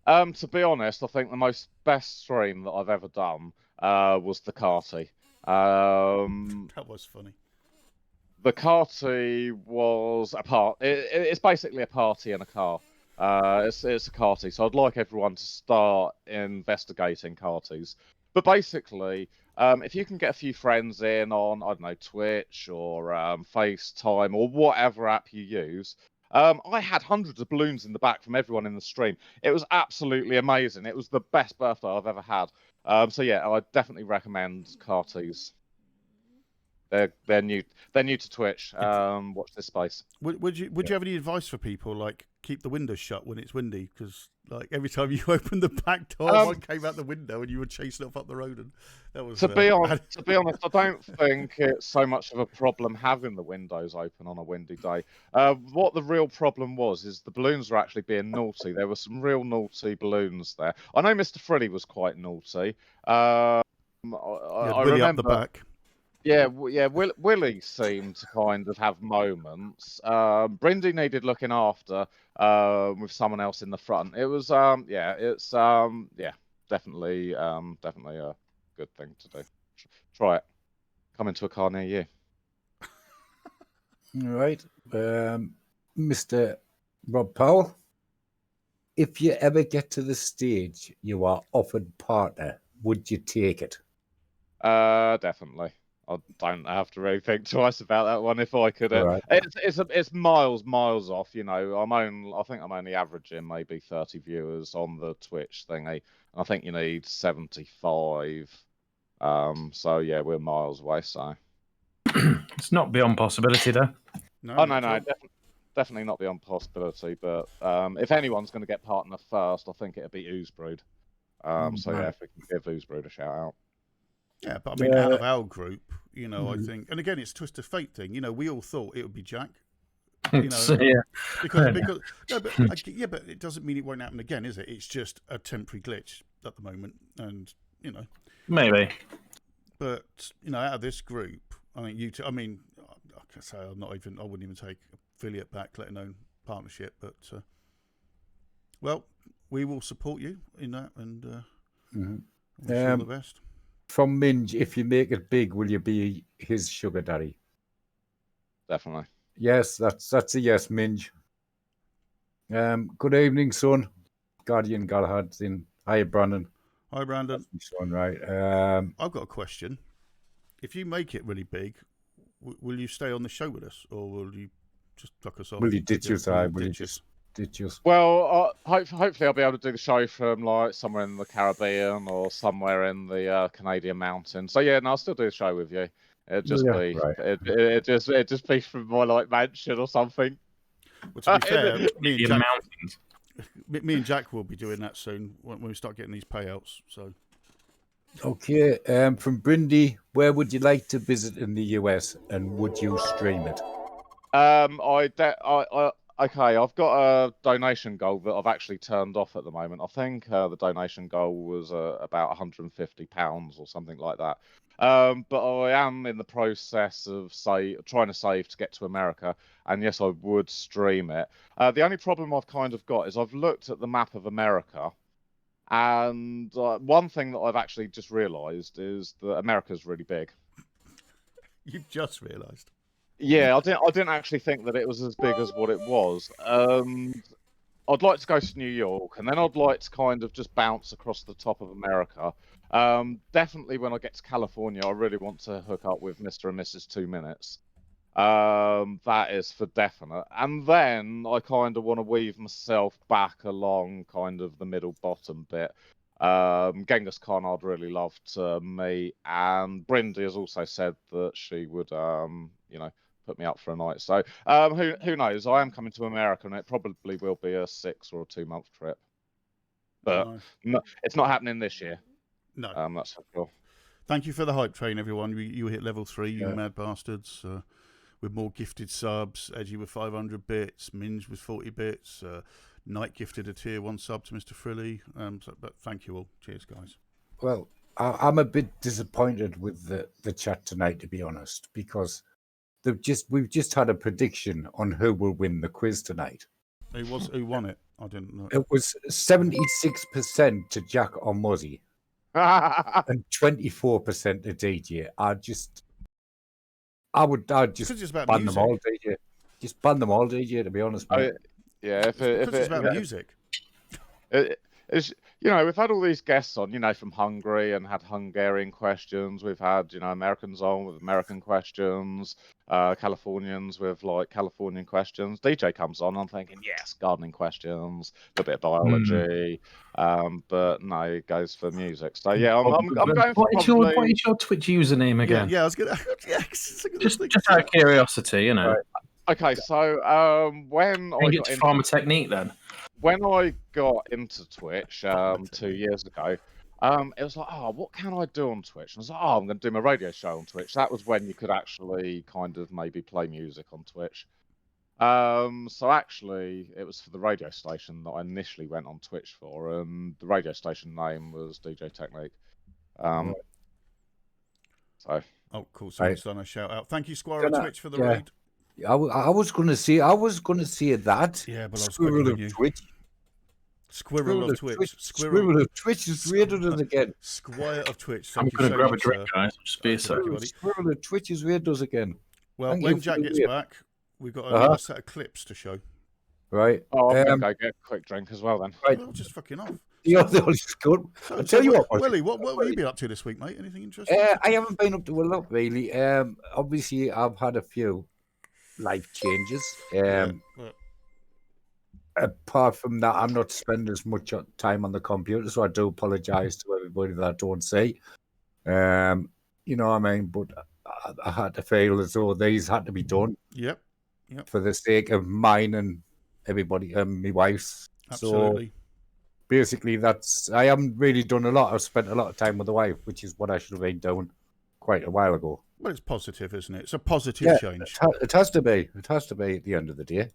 To be honest, I think the best stream that I've ever done was the Carty. That was funny. The Carty was it's basically a party in a car. It's a Carty, so I'd like everyone to start investigating Carties. But basically, if you can get a few friends in on, I don't know, Twitch or FaceTime or whatever app you use, I had hundreds of balloons in the back from everyone in the stream. It was absolutely amazing. It was the best birthday I've ever had. So yeah, I definitely recommend Carties. They're new to Twitch. Watch this space. Would you have any advice for people, like keep the windows shut when it's windy, because like every time you opened the back door, one came out the window and you were chasing it up the road, and that was. To be honest, I don't think it's so much of a problem having the windows open on a windy day. What the real problem was is the balloons were actually being naughty. There were some real naughty balloons there. I know Mr. Freddy was quite naughty. I Willie remember up the back. Yeah, Willie seemed to kind of have moments. Brindy needed looking after with someone else in the front. It was definitely a good thing to do. Try it. Come into a car near you. All right, Mr. Rob Powell. If you ever get to the stage you are offered partner, would you take it? Definitely. I don't have to really think twice about that one if I could. Right. It's miles off. You know, I think I'm only averaging maybe 30 viewers on the Twitch thingy. I think you need 75. So yeah, we're miles away. So It's not beyond possibility, though. no, definitely not beyond possibility. But if anyone's going to get partner first, I think it'd be Oozebrood. So yeah, if we can give Oozebrood a shout out. Yeah, but I mean, out of our group, you know, I think, and again, it's twist of fate thing. You know, we all thought it would be Jack. You know, because no, but it doesn't mean it won't happen again, is it? It's just a temporary glitch at the moment, and you know, maybe. But you know, out of this group, I think you two. I mean, I can say I wouldn't even take affiliate back, let alone partnership. But well, we will support you in that, and wish you all the best. From Minge, if you make it big, will you be his sugar daddy? Definitely. Yes, that's a yes, Minge. Good evening, son. Guardian Galahad's in. Hi, Brandon. Hi, Brandon. Son, right. I've got a question. If you make it really big, will you stay on the show with us, or will you just pluck us off? Will you ditch us? Will you just ditch us? Well, hopefully I'll be able to do the show from like somewhere in the Caribbean or somewhere in the Canadian mountains. So yeah, no, I'll still do the show with you. It'd just be it just be from my like mansion or something. Well, to be fair, me and Jack will be doing that soon when we start getting these payouts. So okay, from Brindy, where would you like to visit in the US, and would you stream it? Okay, I've got a donation goal that I've actually turned off at the moment. I think the donation goal was about £150 or something like that. But I am in the process of trying to save to get to America, and yes, I would stream it. The only problem I've kind of got is I've looked at the map of America, and one thing that I've actually just realised is that America's really big. You've just realised? Yeah, I didn't actually think that it was as big as what it was. I'd like to go to New York, and then I'd like to kind of just bounce across the top of America. Definitely when I get to California, I really want to hook up with Mr. and Mrs. 2 Minutes. That is for definite. And then I kind of want to weave myself back along kind of the middle bottom bit. Genghis Khan I'd really love to meet, and Brindy has also said that she would, put me up for a night. So who knows? I am coming to America, and it probably will be a 6 or a 2 month trip. But no, it's not happening this year. No, that's for sure. Thank you for the hype train, everyone. You hit level 3, you mad bastards. With more gifted subs, Edgy with 500 bits, Minge with 40 bits. Knight gifted a tier 1 sub to Mr. Frilly. But thank you all. Cheers, guys. Well, I'm a bit disappointed with the chat tonight, to be honest, because we've just had a prediction on who will win the quiz tonight. Who won it? I didn't know. It was 76% to Jack or Muzzy, and 24% to DJ. I'd just ban them all, DJ. Just ban them all, DJ. To be honest, mate. Yeah, if it's about music. It's, we've had all these guests on, from Hungary and had Hungarian questions. We've had, Americans on with American questions, Californians with like Californian questions. DJ comes on, I'm thinking, yes, gardening questions, a bit of biology, but no, it goes for music. So yeah, I'm going for what is your Twitch username again? Yeah, I was gonna. Just out of curiosity, Right. Okay, so when Can I you get got to into farm a technique then? when I got into Twitch 2 years ago, it was like, oh, what can I do on Twitch? And I was like, oh, I'm going to do my radio show on Twitch. That was when you could actually kind of maybe play music on Twitch. So actually, it was for the radio station that I initially went on Twitch for, and the radio station name was DJ Technique. So. Oh, cool. Someone's done a shout out. Thank you, Squirrel Can I- Twitch, for the yeah. raid. I was going to say that. Yeah, but I was Squirrel quicker than of you. Twitch. Squirrel of Twitch. Squirrel of Twitch is rated us again. Squire of Twitch. I'm Thank you going to so grab a much, drink, sir. guys. Just be a sec. Thank you, buddy. Squirrel of Twitch is rated us again. Well, Thank when you for Jack the gets raid. back, we've got another set of clips to show. Right. Oh, I'm going to go get a quick drink as well then. Right. Well, just fucking off. The other is good. I'll tell you what, Willie, what have you been up to this week, mate? Anything interesting? I haven't been up to a lot really. Obviously, I've had a few life changes. Apart from that, I'm not spending as much time on the computer, so I do apologise to everybody that I don't see. You know what I mean? But I had to feel as though these had to be done. Yep. For the sake of mine and everybody, my wife's. Absolutely. So basically, I haven't really done a lot. I've spent a lot of time with the wife, which is what I should have been doing quite a while ago. Well, it's positive, isn't it? It's a positive change. It has to be. It has to be at the end of the day.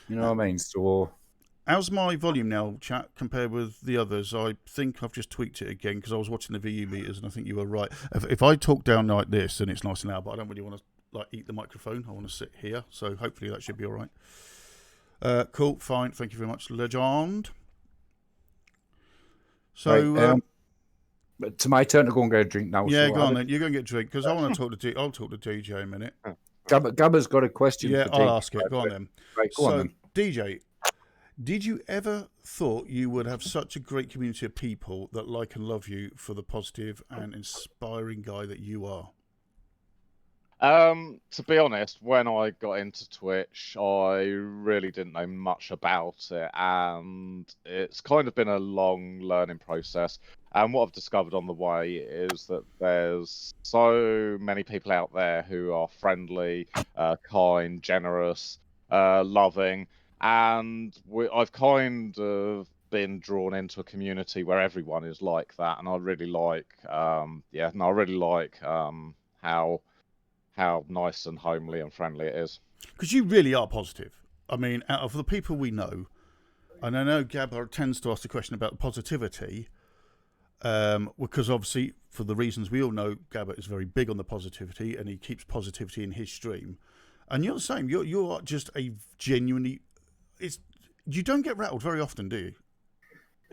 You know what I mean? So, how's my volume now, chat, compared with the others? I think I've just tweaked it again because I was watching the VU meters and I think you were right. If I talk down like this, then it's nice and loud, but I don't really want to eat the microphone. I want to sit here, so hopefully that should be all right. Cool, fine. Thank you very much, Legend. So, right, it's my turn to go and get a drink now. Yeah, so go on then. You're going to get a drink because I want to talk to I'll talk to DJ in a minute. Gabba's got a question. Yeah, for I'll DJ. ask it. Go on then. Right, go on then. DJ, did you ever thought you would have such a great community of people that like and love you for the positive and inspiring guy that you are? To be honest, when I got into Twitch, I really didn't know much about it, and it's kind of been a long learning process. And what I've discovered on the way is that there's so many people out there who are friendly, kind, generous, loving, and I've kind of been drawn into a community where everyone is like that, and I really like, how nice and homely and friendly it is. Because you really are positive. I mean, out of the people we know, and I know Gabba tends to ask the question about positivity, because obviously, for the reasons we all know, Gabba is very big on the positivity, and he keeps positivity in his stream. And you're the same. You are just a genuinely. You don't get rattled very often, do you?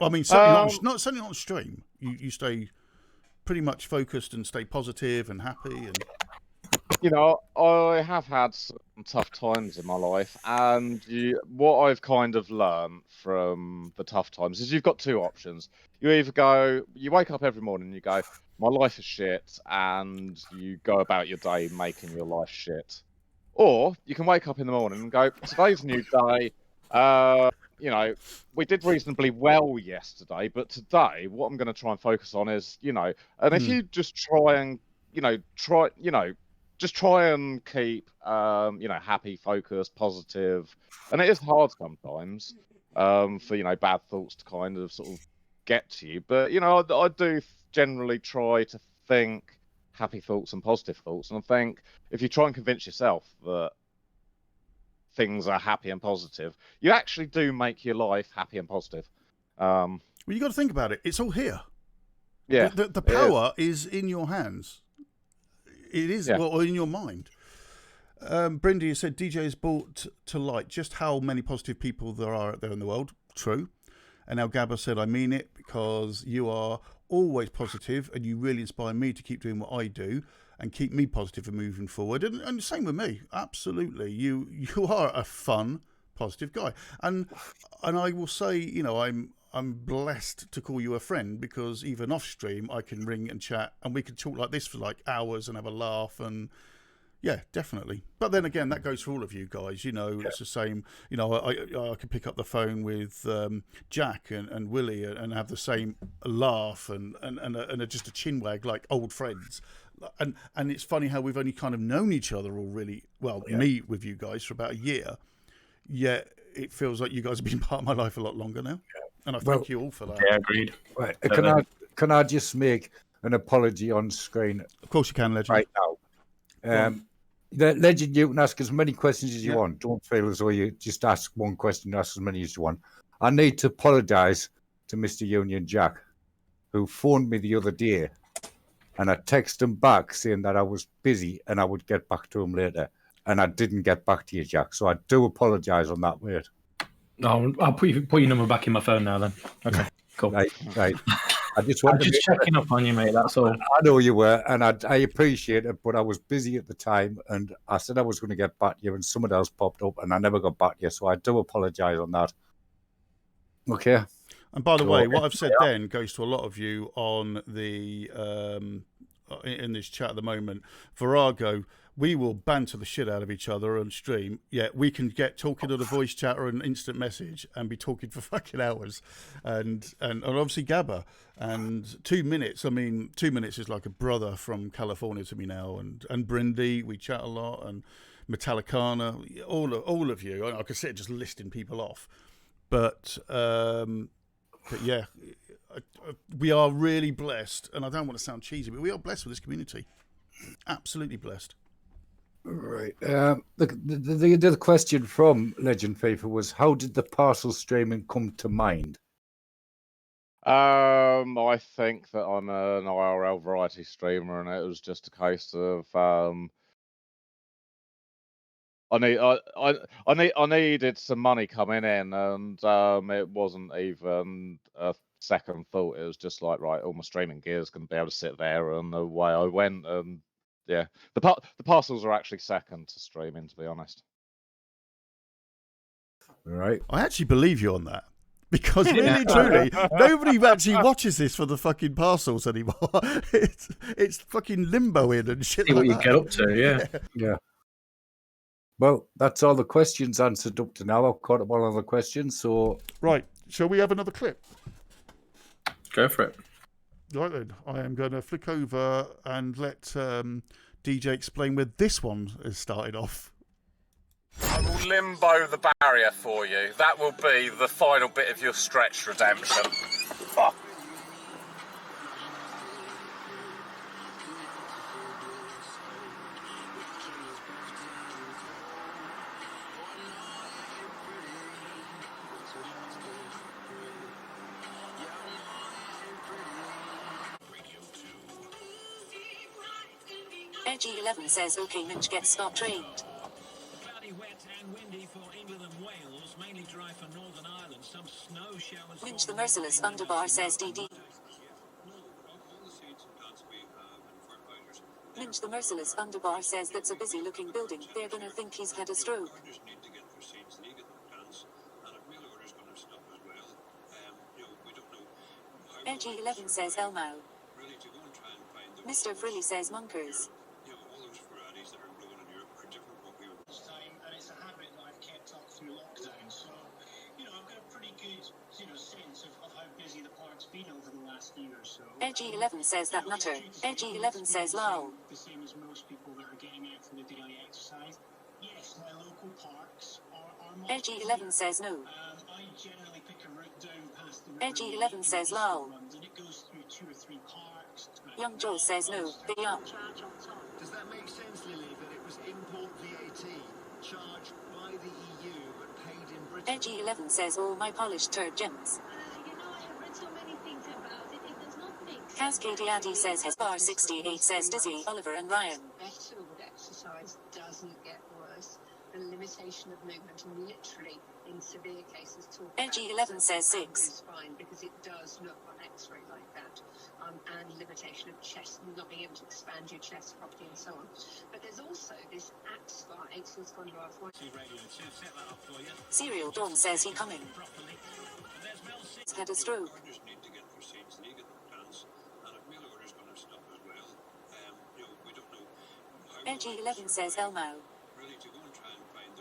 I mean, certainly not on stream. You stay pretty much focused and stay positive and happy and. You know, I have had some tough times in my life, and what I've kind of learned from the tough times is you've got two options. You either you wake up every morning and you go, my life is shit, and you go about your day making your life shit. Or you can wake up in the morning and go, today's a new day. You know, we did reasonably well yesterday, but today what I'm going to try and focus on is, and if you just try and, just try and keep, happy, focused, positive. And it is hard sometimes for, bad thoughts to kind of sort of get to you. But, I do generally try to think happy thoughts and positive thoughts. And I think if you try and convince yourself that things are happy and positive, you actually do make your life happy and positive. Well, you got to think about it. It's all here. Yeah. The power is in your hands. It is, well, in your mind. Brindy has said, DJ has brought to light just how many positive people there are out there in the world. True. And now Gabba said, I mean it, because you are always positive and you really inspire me to keep doing what I do and keep me positive and moving forward. And same with me. Absolutely. You are a fun, positive guy. And I will say, I'm blessed to call you a friend, because even off stream I can ring and chat and we could talk like this for like hours and have a laugh, and yeah, definitely. But then again, that goes for all of you guys. It's the same. I could pick up the phone with Jack and Willie and have the same laugh and just a chin wag like old friends. And it's funny how we've only kind of known each other all really well. Me with you guys for about a year, yet it feels like you guys have been part of my life a lot longer now. And I thank you all for that. Yeah, agreed. Right. Can I just make an apology on screen? Of course you can, Legend. Right now. The Legend, you can ask as many questions as you want. Don't feel as though you just ask one question, ask as many as you want. I need to apologise to Mr. Union Jack, who phoned me the other day, and I texted him back saying that I was busy and I would get back to him later, and I didn't get back to you, Jack. So I do apologise on that, mate. No, I'll put your number back in my phone now then. Okay, cool. Right. I'm just checking up on you, mate. That's all. I know you were, and I appreciate it, but I was busy at the time, and I said I was going to get back to you, and someone else popped up, and I never got back to you, so I do apologise on that. Okay. And by the way, what I've said then goes to a lot of you on the in this chat at the moment. Virago, we will banter the shit out of each other on stream. Yeah, we can get talking on a voice chat or an instant message and be talking for fucking hours. And obviously Gabba. And 2 minutes, I mean, 2 minutes is like a brother from California to me now. And Brindy, we chat a lot. And Metallicana, all of you. I could sit just listing people off. But yeah, we are really blessed. And I don't want to sound cheesy, but we are blessed with this community. Absolutely blessed. Right. The other question from Legend FIFA was, how did the parcel streaming come to mind? I think that I'm an IRL variety streamer, and it was just a case of I needed some money coming in, and it wasn't even a second thought. It was just like, right, all my streaming gear's going to be able to sit there, and away I went. And yeah, the parcels are actually second to streaming, to be honest. Right. I actually believe you on that. Because really, truly, nobody actually watches this for the fucking parcels anymore. It's fucking limboing and shit. See like what you that. get up to, Yeah. Well, that's all the questions answered up to now. I've caught up on all the questions, so... Right, shall we have another clip? Go for it. Right then, I am going to flick over and let DJ explain where this one has started off. I will limbo the barrier for you. That will be the final bit of your stretch redemption. Oh. Edgy11 says, okay, Minch, get Scott trained. Minch the Merciless Underbar says DD. Minch the Merciless Underbar says that's a busy looking building. They're gonna think he's had a stroke. Edgy11 says Elmo. Mr. Frilly says Monkers. Edgy11 says that nutter. Edgy11 says lol. The same as most people that are getting out for the daily exercise. Yes, my local parks are Edgy11 says no. I generally pick a route down past the Edgy11 says lol. and it goes through 2 or 3 parks. Young Joe says no. They are. Does that make sense, Lily, that it was import VAT charged by the EU but paid in Britain? Edgy11 says all my polished turd gems. Cascade Addy says Hesbar 68 says Dizzy, Oliver and Ryan. Better with exercise doesn't get worse. The limitation of movement and literally in severe cases Edgy11 says 6. is fine because it does look on X-ray like that. And limitation of chest, not being able to expand your chest properly and so on. But there's also this Axbar axial spondyloarthritis. Serial Dawn says he coming. Had a stroke. Edgy11 says Elmo.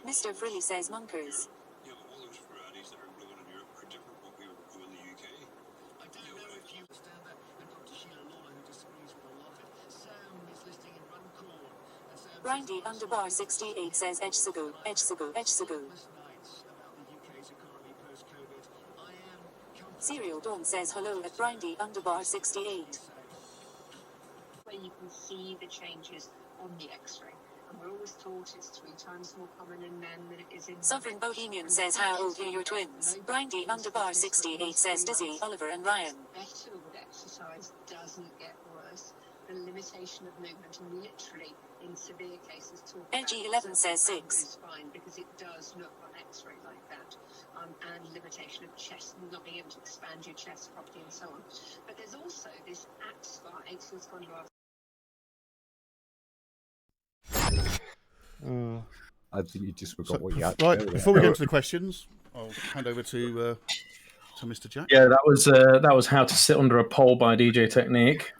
Mr. Frilly says Monkers. Brindy_68 says Edge Sagu, Edge Sagu, Edge Sagu. Serial Dawn says hello at Brindy_68. Where you can see the changes on the X-ray. And we're always taught it's 3 times more common in men than it is in Sovereign Bohemian says how old are your twins? Brindy_68 says Dizzy, Oliver and Ryan. Better with exercise doesn't get worse. The limitation of movement, and literally in severe cases talk NG11 says 6. is fine because it does look on X-ray like that. And limitation of chest, not being able to expand your chest properly and so on. But there's also this AXPAR, axial spondyloarthritis. I think you just forgot what you had. Right, before we get into the questions, I'll hand over to Mr. Jack. Yeah, that was How to Sit Under a Pole by DJ Technique.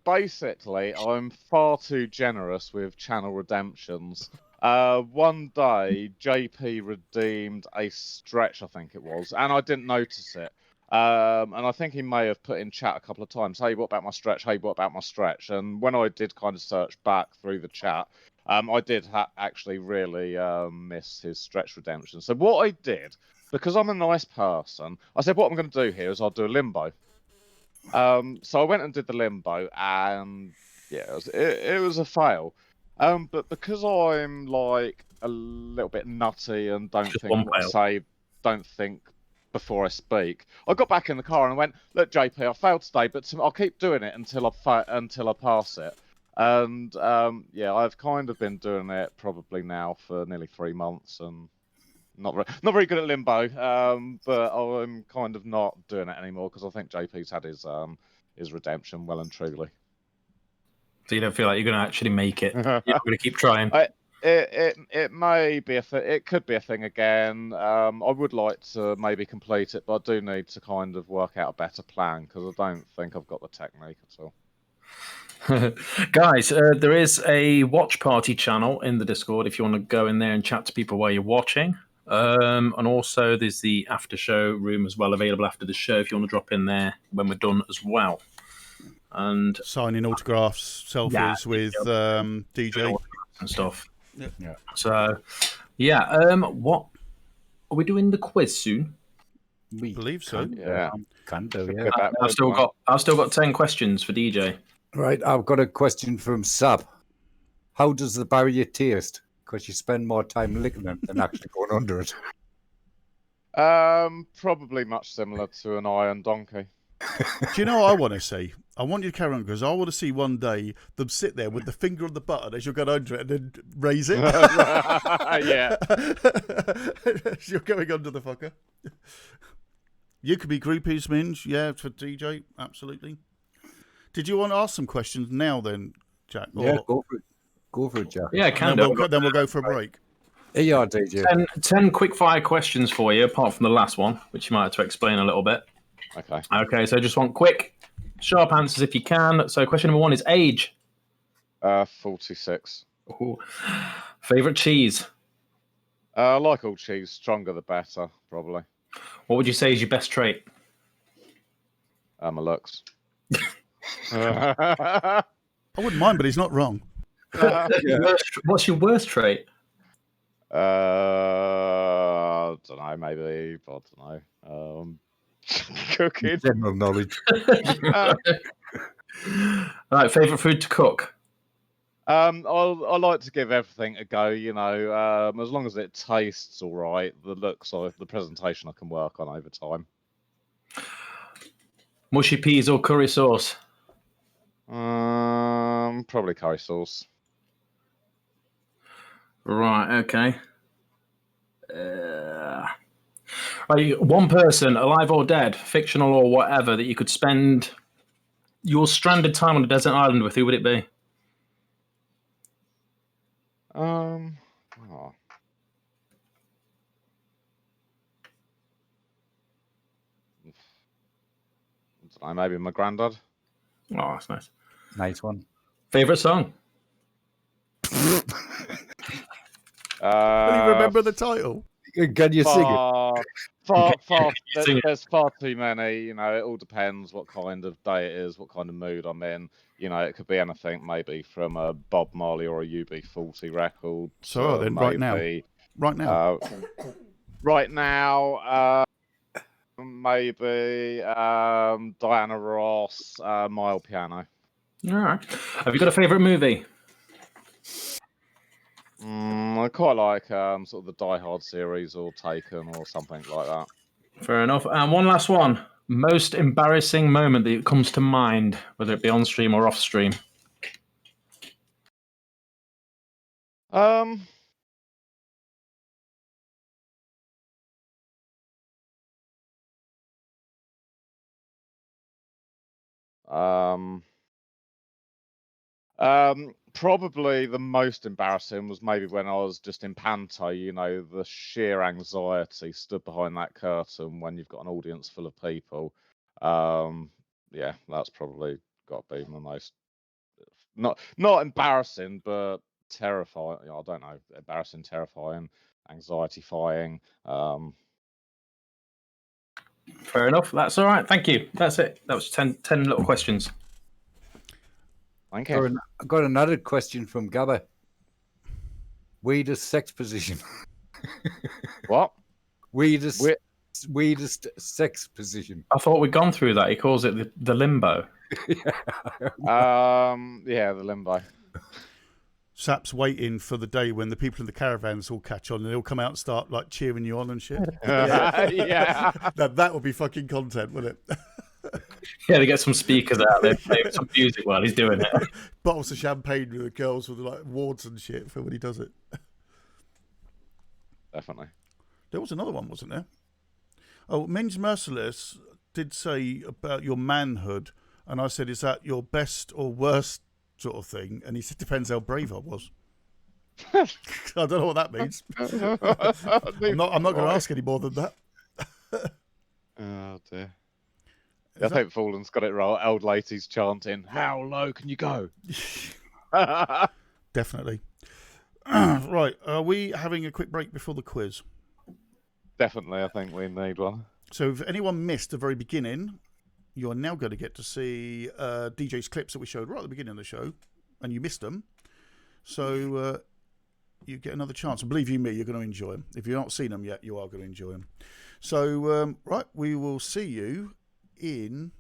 Basically, I'm far too generous with channel redemptions. One day, JP redeemed a stretch, I think it was, and I didn't notice it. And I think he may have put in chat a couple of times, hey, what about my stretch? Hey, what about my stretch? And when I did kind of search back through the chat, I did actually really miss his stretch redemption. So what I did, because I'm a nice person, I said, what I'm going to do here is I'll do a limbo. So I went and did the limbo, and yeah, it was a fail. But because I'm like a little bit nutty and don't think what I say, don't think before I speak, I got back in the car and I went, look, JP, I failed today, but I'll keep doing it until I pass it. And yeah, I've kind of been doing it probably now for nearly 3 months, and not very good at limbo. But I'm kind of not doing it anymore because I think JP's had his redemption well and truly. So you don't feel like you're going to actually make it? You're going to keep trying? It may be it could be a thing again. I would like to maybe complete it, but I do need to kind of work out a better plan because I don't think I've got the technique at all. Guys, there is a watch party channel in the Discord if you want to go in there and chat to people while you're watching. And also there's the after show room as well available after the show if you want to drop in there when we're done as well. And signing autographs, selfies with DJ and stuff. Yeah. So yeah, what are we doing the quiz soon? We believe so. Yeah, can do. Yeah. I've still got 10 questions for DJ. Right, I've got a question from Sab. How does the barrier taste? Because you spend more time licking it than actually going under it. Probably much similar to an iron donkey. Do you know what I want to see? I want you to carry on because I want to see one day them sit there with the finger on the button as you're going under it and then raise it. Yeah. As you're going under the fucker. You could be groupies, Minge. Yeah, for DJ. Absolutely. Did you want to ask some questions now then, Jack? Yeah, go for it. Go for it, Jack. Yeah, then we'll go for a break. Here you are, DJ. 10 quick fire questions for you, apart from the last one, which you might have to explain a little bit. Okay. Okay, so just want quick, sharp answers if you can. So question number 1 is age. 46. Ooh. Favorite cheese? I like all cheese. Stronger the better, probably. What would you say is your best trait? My looks. I wouldn't mind, but he's not wrong. What's your worst trait? I don't know. Maybe I don't know. Cooking. General knowledge. Right, favorite food to cook. I like to give everything a go. You know, as long as it tastes all right, the looks of the presentation I can work on over time. Mushy peas or curry sauce? Probably curry sauce. Right, okay. Right, one person, alive or dead, fictional or whatever, that you could spend your stranded time on a desert island with, who would it be? Oh. I don't know, maybe my granddad. Oh, that's nice. Nice one. Favorite song? Can you remember the title? Can you sing it? There's far too many. You know, it all depends what kind of day it is, what kind of mood I'm in. You know, it could be anything, maybe from a Bob Marley or a UB40 record. So then, right now, right now, maybe Diana Ross, Mild Piano. All right. Have you got a favourite movie? I quite like sort of the Die Hard series or Taken or something like that. Fair enough. And one last one. Most embarrassing moment that comes to mind, whether it be on stream or off stream. Probably the most embarrassing was maybe when I was just in Panto, you know, the sheer anxiety stood behind that curtain when you've got an audience full of people. Yeah, that's probably got to be the most, not embarrassing, but terrifying. I don't know, embarrassing, terrifying, anxiety-fying. Fair enough. That's all right. Thank you. That's it. That was 10 little questions. Thank you. I've got another question from Gabba. Weirdest sex position. What? Weirdest sex position. I thought we'd gone through that. He calls it the limbo. Yeah, the limbo. Sap's waiting for the day when the people in the caravans all catch on and they'll come out and start like cheering you on and shit. Yeah. That would be fucking content, wouldn't it? Yeah, they get some speakers out there, play some music while he's doing it. Bottles of champagne with the girls with like awards and shit for when he does it. Definitely. There was another one, wasn't there? Oh, Men's Merciless did say about your manhood, and I said, is that your best or worst sort of thing? And he said, depends how brave I was. I don't know what that means. I'm not going to ask any more than that. Oh dear. I think Fallen's got it right. Old ladies chanting, "How low can you go?" Definitely. Right, are we having a quick break before the quiz? Definitely, I think we need one. So if anyone missed the very beginning, you're now going to get to see DJ's clips that we showed right at the beginning of the show, and you missed them. So you get another chance. And believe you me, you're going to enjoy them. If you've not seen them yet, you are going to enjoy them. So, right, we will see you in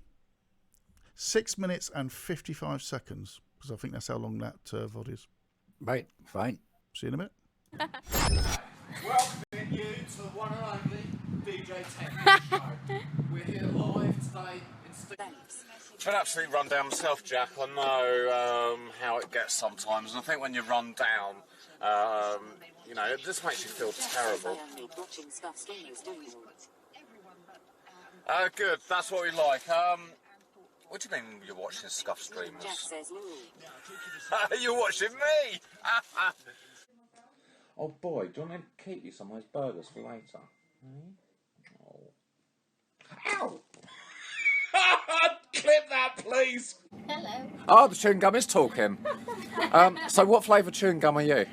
6 minutes and 55 seconds, because I think that's how long that VOD is. Right, fine. See you in a minute. Welcoming you to the one and only DJ Tech Show. We're here live today in Trying to absolutely run down myself, Jack. I know how it gets sometimes, and I think when you run down, you know, it just makes you feel terrible. Good, that's what we like. What do you mean you're watching Scuff streamers? You're watching me! Oh boy, do you want me to keep you some of those burgers for later? Ow! Clip that, please! Hello. Oh, the chewing gum is talking. So what flavour chewing gum are you?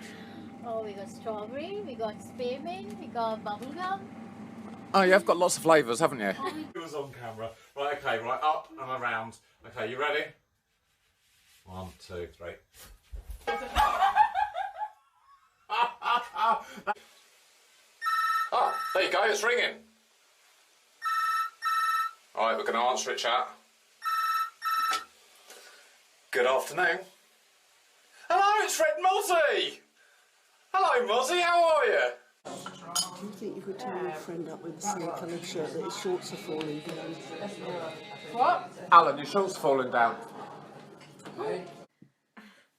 Oh, we got strawberry, we got spearmint, we got bubblegum. Oh, you've got lots of flavours, haven't you? It was on camera. Right, okay, right, up and around. Okay, you ready? 1, 2, 3. Oh, there you go, it's ringing. Alright, we're going to answer it, chat. Good afternoon. Hello, it's Red Mozzie! Hello, Mozzie, how are you? Do you think you could turn your friend up with the same coloured shirt that his shorts are falling down? What? Alan, your shorts are falling down.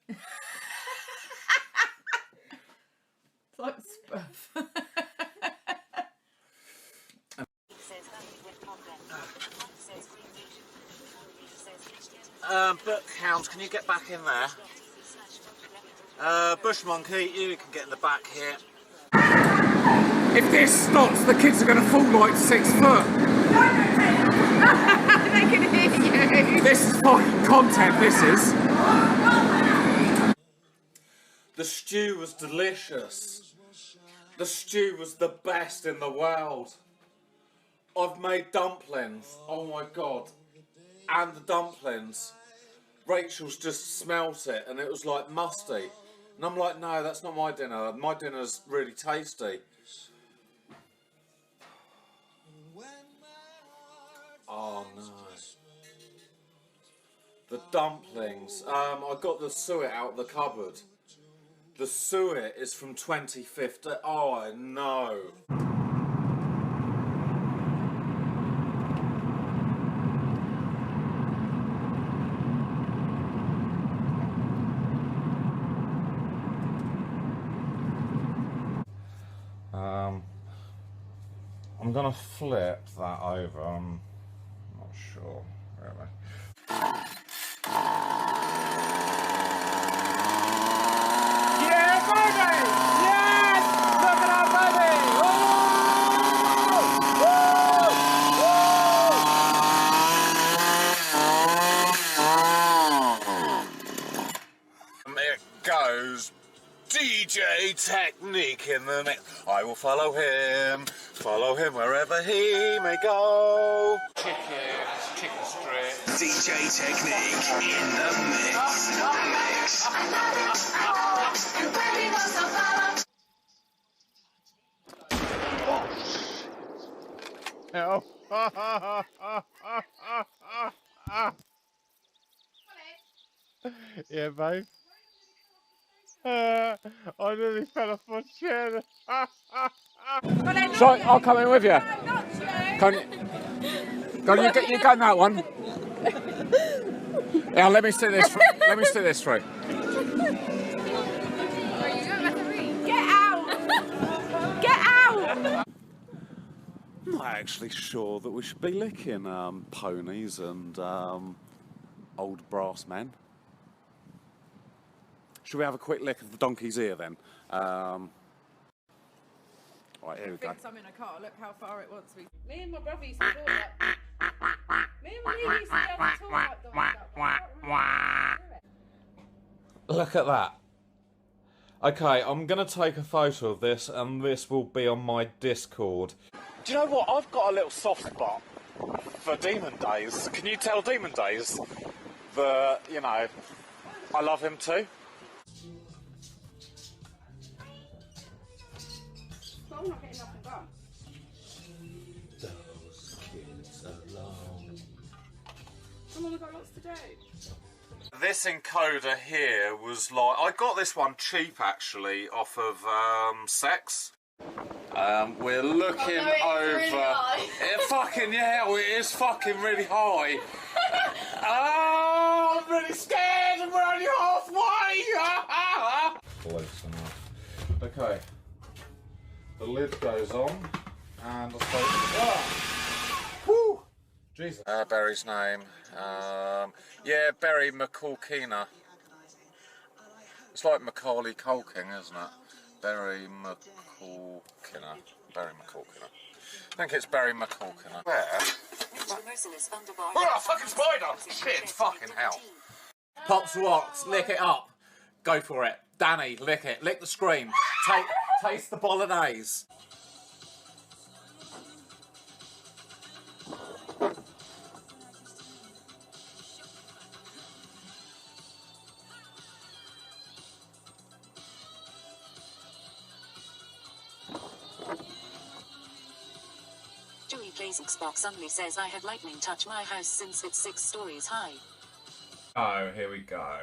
It's like Spuff. Book Hounds, can you get back in there? Bush Monkey, you can get in the back here. If this stops, the kids are going to fall like 6 foot. They can hear you. This is fucking content, this is. The stew was delicious. The stew was the best in the world. I've made dumplings. Oh my god. And the dumplings. Rachel's just smelt it and it was like musty. And I'm like, no, that's not my dinner. My dinner's really tasty. Oh no. The dumplings. I got the suet out of the cupboard. The suet is from 2015. Oh no. I'm gonna flip that over. I'm not sure. Really. Yeah, baby! Yes! Look at that, baby! It goes DJ Technique in the mix. I will follow him wherever he may go. Chicken strips. DJ Technique in the mix. Help. Yeah, babe. I nearly fell off my chair. Sorry, I'll come in with you. Can you go in that one? Yeah, let me see this. Let me see this through. Get out! Get out! I'm not actually sure that we should be licking ponies and old brass men. Should we have a quick lick of the donkey's ear then? Right, here we go. Thinks I'm in a car. Look how far it wants me. Me and my brother used to talk like. Me and my niece used to be able to talk like that. Look at that. Okay, I'm gonna take a photo of this and this will be on my Discord. Do you know what? I've got a little soft spot for Demon Days. Can you tell Demon Days that, you know, I love him too? I'm not getting nothing done. Those kids alone. I've only got lots to do. This encoder here was like, I got this one cheap actually off of Sex. We're looking over. Really high. It fucking it is fucking really high. Oh, I'm really scared and we're only halfway. Close enough. Okay. The lid goes on and I suppose. Woo! Jesus. Barry's name. Yeah, Barry McCulkina. It's like Macaulay Culkin, isn't it? Barry McCulkina. Barry McCulkina. I think it's Barry McCulkina. Where? Oh, fucking spider! Shit, fucking hell. Pops rocks, lick it up. Go for it. Danny, lick it. Lick the screen. Taste the bolognese. Joey plays Xbox only says I had lightning touch my house since it's 6 stories high. Oh, here we go.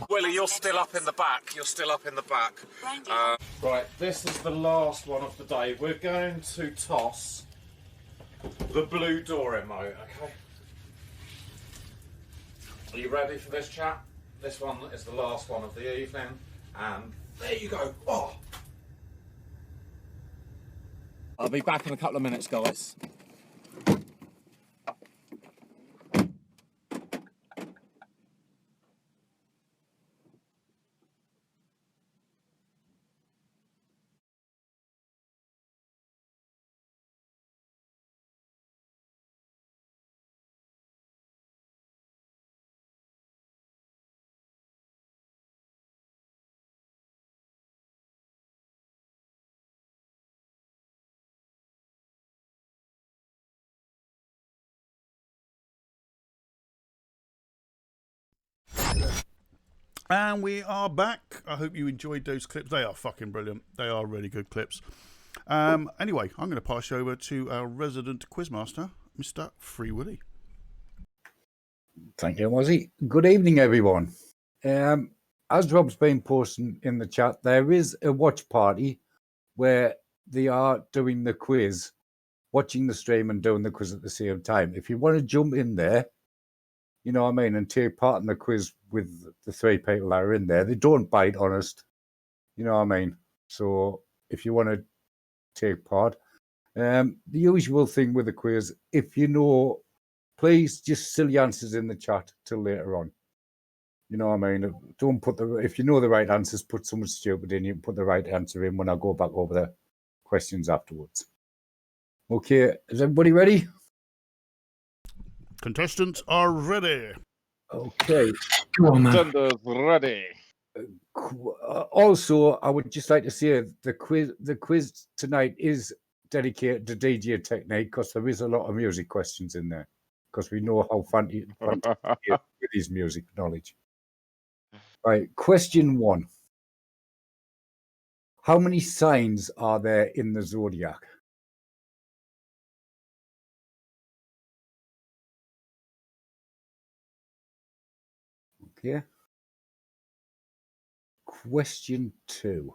Willie, you're still up in the back. You're still up in the back. Right, this is the last one of the day. We're going to toss the blue door emote, okay? Are you ready for this, chat? This one is the last one of the evening, and there you go. Oh! I'll be back in a couple of minutes, guys. And we are back. I hope you enjoyed those clips. They are fucking brilliant. They are really good clips. Anyway, I'm going to pass you over to our resident quizmaster, Mr. Free Willy. Thank you, Mozzie. Good evening, everyone. As Rob's been posting in the chat, there is a watch party where they are doing the quiz, watching the stream and doing the quiz at the same time. If you want to jump in there, you know what I mean, and take part in the quiz with the 3 people that are in there, they don't bite honest. You know what I mean? So if you want to take part, the usual thing with the quiz, if you know, please just silly answers in the chat till later on. You know what I mean? Don't put if you know the right answers, put something stupid in. You can put the right answer in when I go back over the questions afterwards. Okay, is everybody ready? Contestants are ready. Okay. Come on, man. Contenders ready. Also, I would just like to say the quiz tonight is dedicated to DJ Technique because there is a lot of music questions in there because we know how fantastic he is with his music knowledge. Right, question 1. How many signs are there in the zodiac? Okay. Question 2.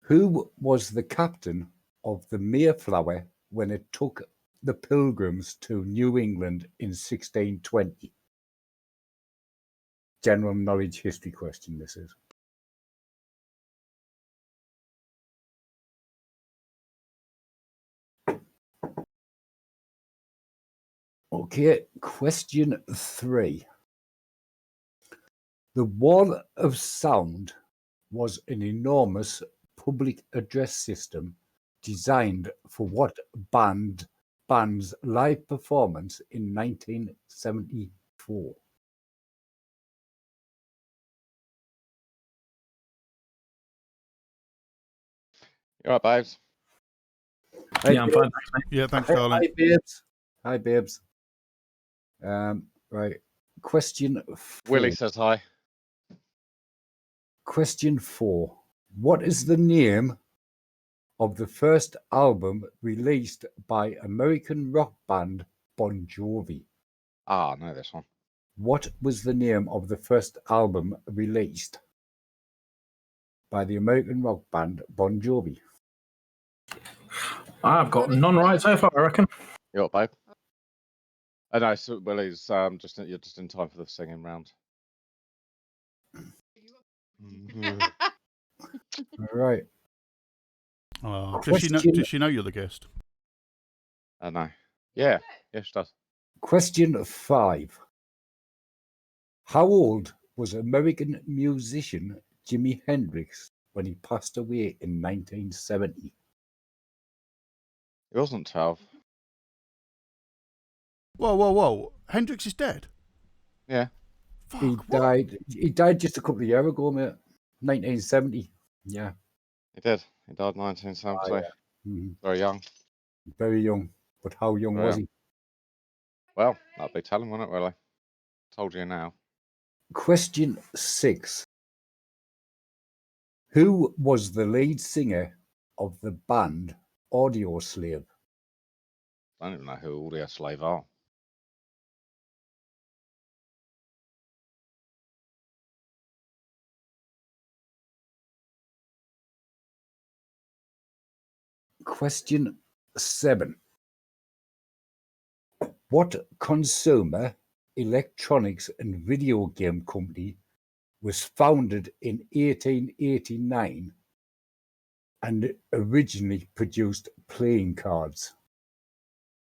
Who was the captain of the Mayflower when it took the Pilgrims to New England in 1620? General knowledge history question, this is. Okay, question 3. The Wall of Sound was an enormous public address system designed for what band's live performance in 1974? You all right, babes? Yeah, I'm fine. Thanks, mate. Yeah, thanks, Hi, darling. hi, babes. Hi, babes. Right. Question 4. Willie says hi. Question 4. What is the name of the first album released by American rock band Bon Jovi? Ah, I know this one. What was the name of the first album released by the American rock band Bon Jovi? I've got none right so far, I reckon. You all right, babe? Oh, no, so Willie's you're just in time for the singing round. All right. Oh, does she know you're the guest? I know. Yeah, she does. Question 5. How old was American musician Jimi Hendrix when he passed away in 1970? He wasn't 12. Whoa. Hendrix is dead? Yeah. He died just a couple of years ago, mate. 1970. Yeah. He did. He died in 1970. Very young. Very young. But how young was he? Well, that'd be telling, wouldn't it, really? Told you now. Question 6. Who was the lead singer of the band Audioslave? I don't even know who Audioslave are. Question 7. What consumer electronics and video game company was founded in 1889 and originally produced playing cards?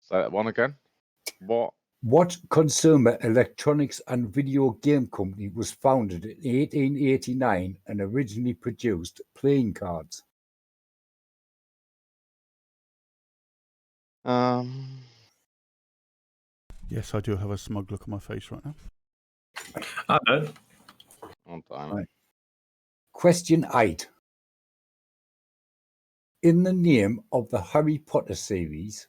Say that one again. What consumer electronics and video game company was founded in 1889 and originally produced playing cards? Yes, I do have a smug look on my face right now. I don't. Right. Question 8. In the name of the Harry Potter series,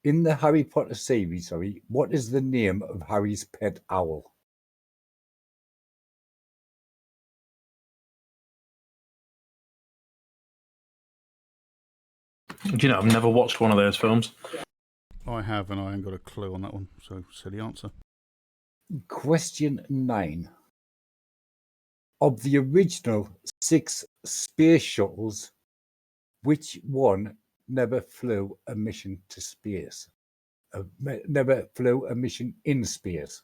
what is the name of Harry's pet owl? Do you know, I've never watched one of those films. I have, and I ain't got a clue on that one. So, silly answer. Question 9. Of the original 6 space shuttles, which one never flew a mission to space? Never flew a mission in space.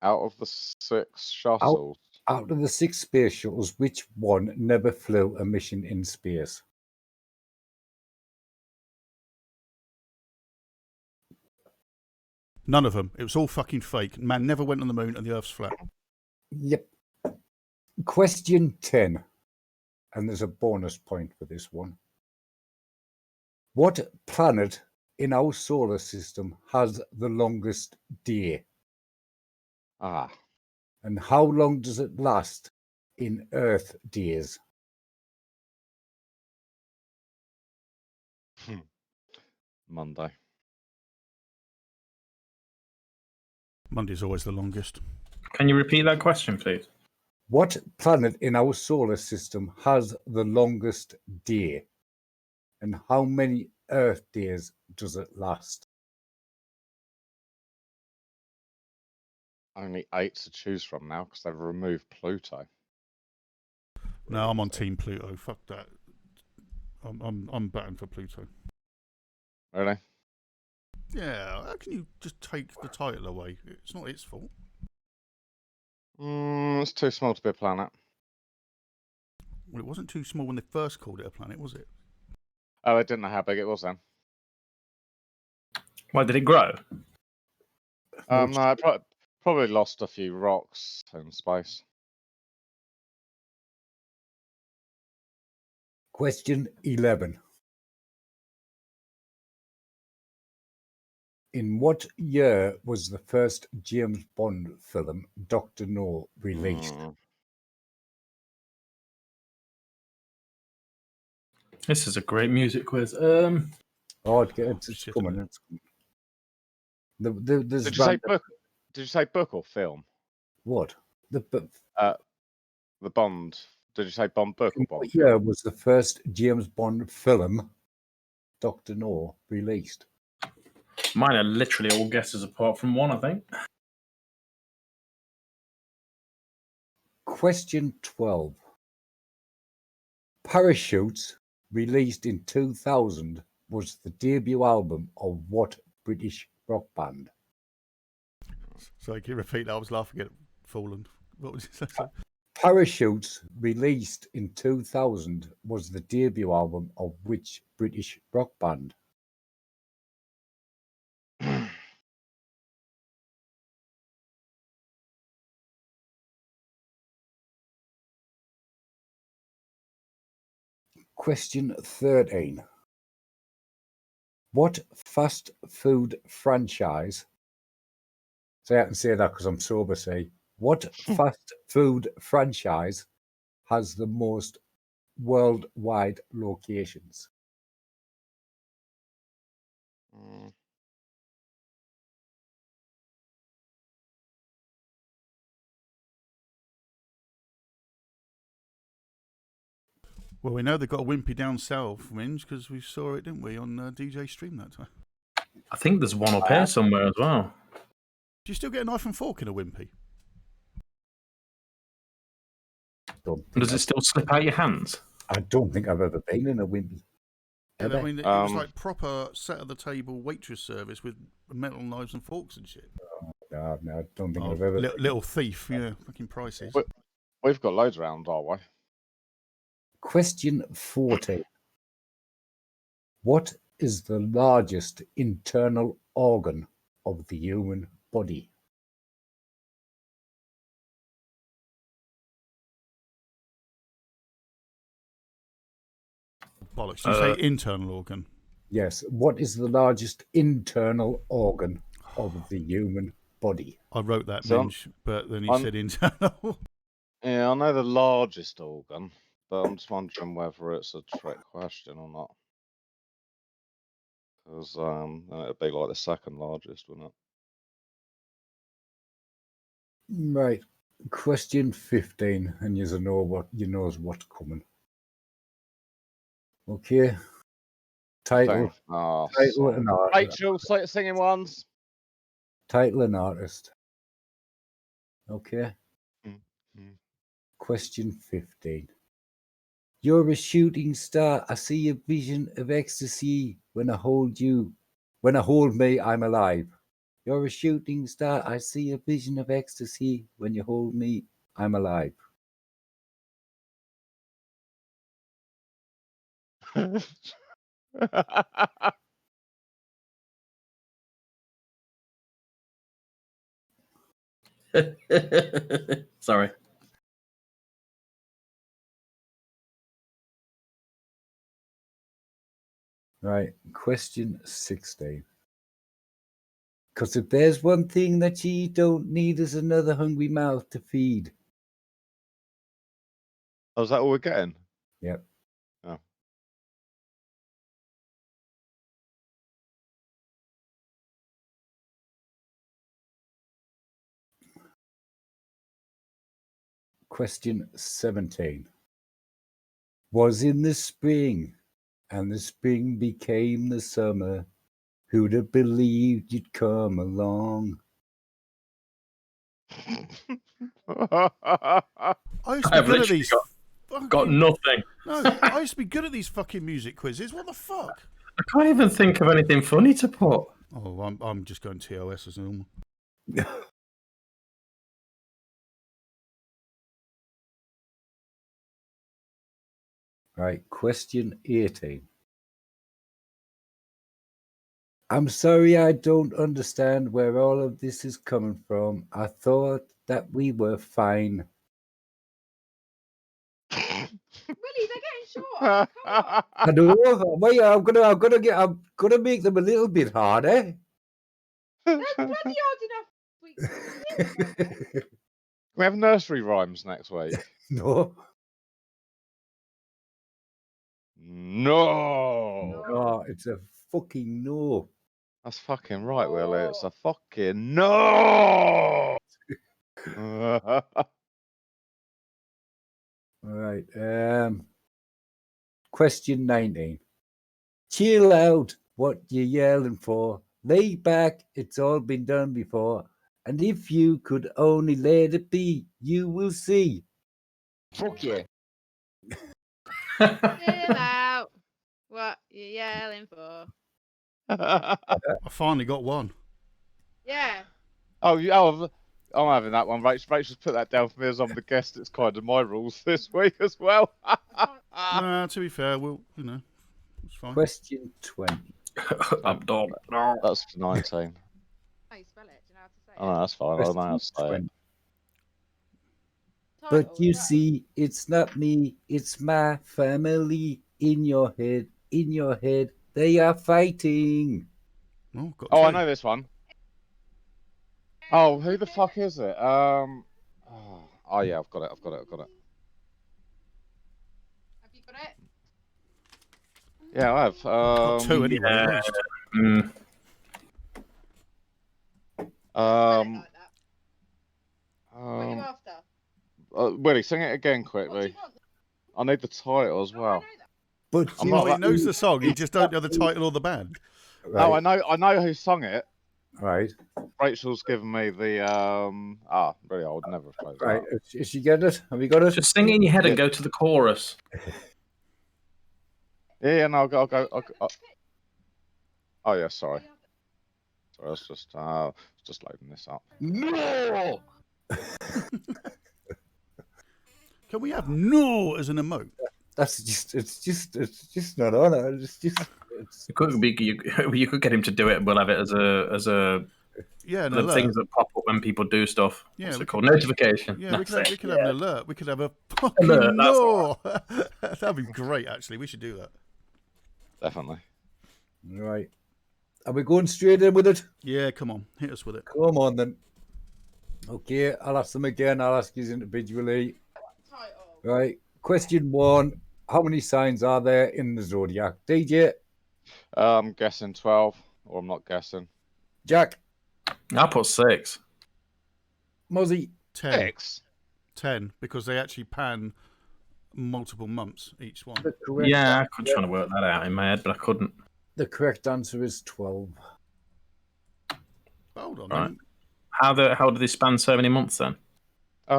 Out of the 6 shuttles. Out of the 6 space shuttles, which one never flew a mission in space? None of them. It was all fucking fake. Man never went on the moon, and the Earth's flat. Yep. Question 10. And there's a bonus point for this one. What planet in our solar system has the longest day? Ah. And how long does it last in Earth days? Monday. Monday's always the longest. Can you repeat that question, please? What planet in our solar system has the longest day? And how many Earth days does it last? Only 8 to choose from now because they've removed Pluto. No, I'm on Team Pluto. Fuck that. I'm batting for Pluto. Really? Yeah. How can you just take the title away? It's not its fault. It's too small to be a planet. Well, it wasn't too small when they first called it a planet, was it? Oh, I didn't know how big it was then. Why did it grow? No, it probably lost a few rocks in space. Question 11. In what year was the first James Bond film, Dr. No, released? This is a great music quiz. Oh, it's coming. It's coming. Did you say book? Did you say book or film? What? The Bond. Did you say Bond book or Bond? What year was the first James Bond film, Dr. No, released? Mine are literally all guesses apart from one, I think. Question 12. Parachutes, released in 2000, was the debut album of what British rock band? Sorry, can you repeat that? I was laughing at Fallen. What was it? Parachutes, released in 2000, was the debut album of which British rock band? Question 13. What fast food franchise, so I can say that because I'm sober, say, what fast food franchise has the most worldwide locations? Well, we know they've got a Wimpy down south, Minge, because we saw it, didn't we, on DJ Stream that time? I think there's one up here somewhere as well. Do you still get a knife and fork in a Wimpy? Does it still slip out your hands? I don't think I've ever been in a Wimpy. Yeah, I mean, it was like proper set of the table waitress service with metal knives and forks and shit. No, I don't think I've ever. Little thief, yeah, fucking prices. We've got loads around our way. Question 14. What is the largest internal organ of the human body? Bollocks. Did you say internal organ? Yes. What is the largest internal organ of the human body? I wrote that, Minge, but then he said internal. Yeah, I know the largest organ, but I'm just wondering whether it's a trick question or not. Because it'd be like the second largest, wouldn't it? Right. Question 15, and you know what's coming. Okay. Title. Oh, Title and artist. Rachel, singing ones. Title and artist. Okay. Mm-hmm. Question 15. You're a shooting star. I see a vision of ecstasy when I hold you. When I hold me, I'm alive. You're a shooting star. I see a vision of ecstasy when you hold me, I'm alive. Sorry. Right. Question 16. Because if there's one thing that ye don't need is another hungry mouth to feed. Oh, is that all we're getting? Yep. Oh. Question 17. Was in the spring, and the spring became the summer. Who'd have believed you'd come along? I used to I've be good at literally these. got nothing. No, I used to be good at these fucking music quizzes. What the fuck? I can't even think of anything funny to put. Oh, I'm just going TOS as normal. Right, question 18. I'm sorry I don't understand where all of this is coming from. I thought that we were fine. Willie, they're getting shorter. Come on. I know. Wait, I'm gonna make them a little bit harder. That's bloody hard enough. We have nursery rhymes next week. No. No. Oh, it's a fucking no. That's fucking right, Willie. It's a fucking no. All right. Question 19. Chill out. What you yelling for? Lay back. It's all been done before. And if you could only let it be, you will see. Fuck you. Chill out. What you yelling for? I finally got one. Yeah. I'm having that one. Rachel's put that down for me as I'm the guest. It's kind of my rules this week as well. To be fair, it's fine. Question 20. I'm done. That's 19. How you spell it? Do you know how to say it? Oh, no, that's fine. I don't know how to say it. But you see, it's not me, it's my family in your head. In your head, they are fighting. Oh, I know this one. Oh, who the fuck is it? Oh yeah, I've got it. Have you got it? Yeah, I have. Got two anyway, at least. What are you after? Willie, sing it again quickly. I need the title as well. But he knows the song. He just don't know the title or the band. Right. No, I know who sung it. Right. Rachel's given me the really, I would never have played Right. that. Is she get it? Have you got it? Just sing it in your head and go to the chorus. Yeah, no, I'll go. Oh yeah, sorry. Sorry, I was just loading this up. No. Can we have no as an emote? That's it's just not on it. It could be you could get him to do it, and we'll have it as a an the alert. things that pop up when people do stuff. Yeah, What's it called? Notification. Yeah, we could have an alert. We could have a Alert, that's no. That'd be great. Actually, we should do that. Definitely. Right. Are we going straight in with it? Yeah, come on, hit us with it. Come on then. Okay, I'll ask them again. I'll ask you individually. Right. Question 1. How many signs are there in the zodiac? DJ? I'm guessing 12, or I'm not guessing. Jack? I put 6. Mozzie? 10. 6? 10 because they actually pan multiple months each one. Yeah, I could try to work that out in my head, but I couldn't. The correct answer is 12. Hold on. Right. How do they span so many months then?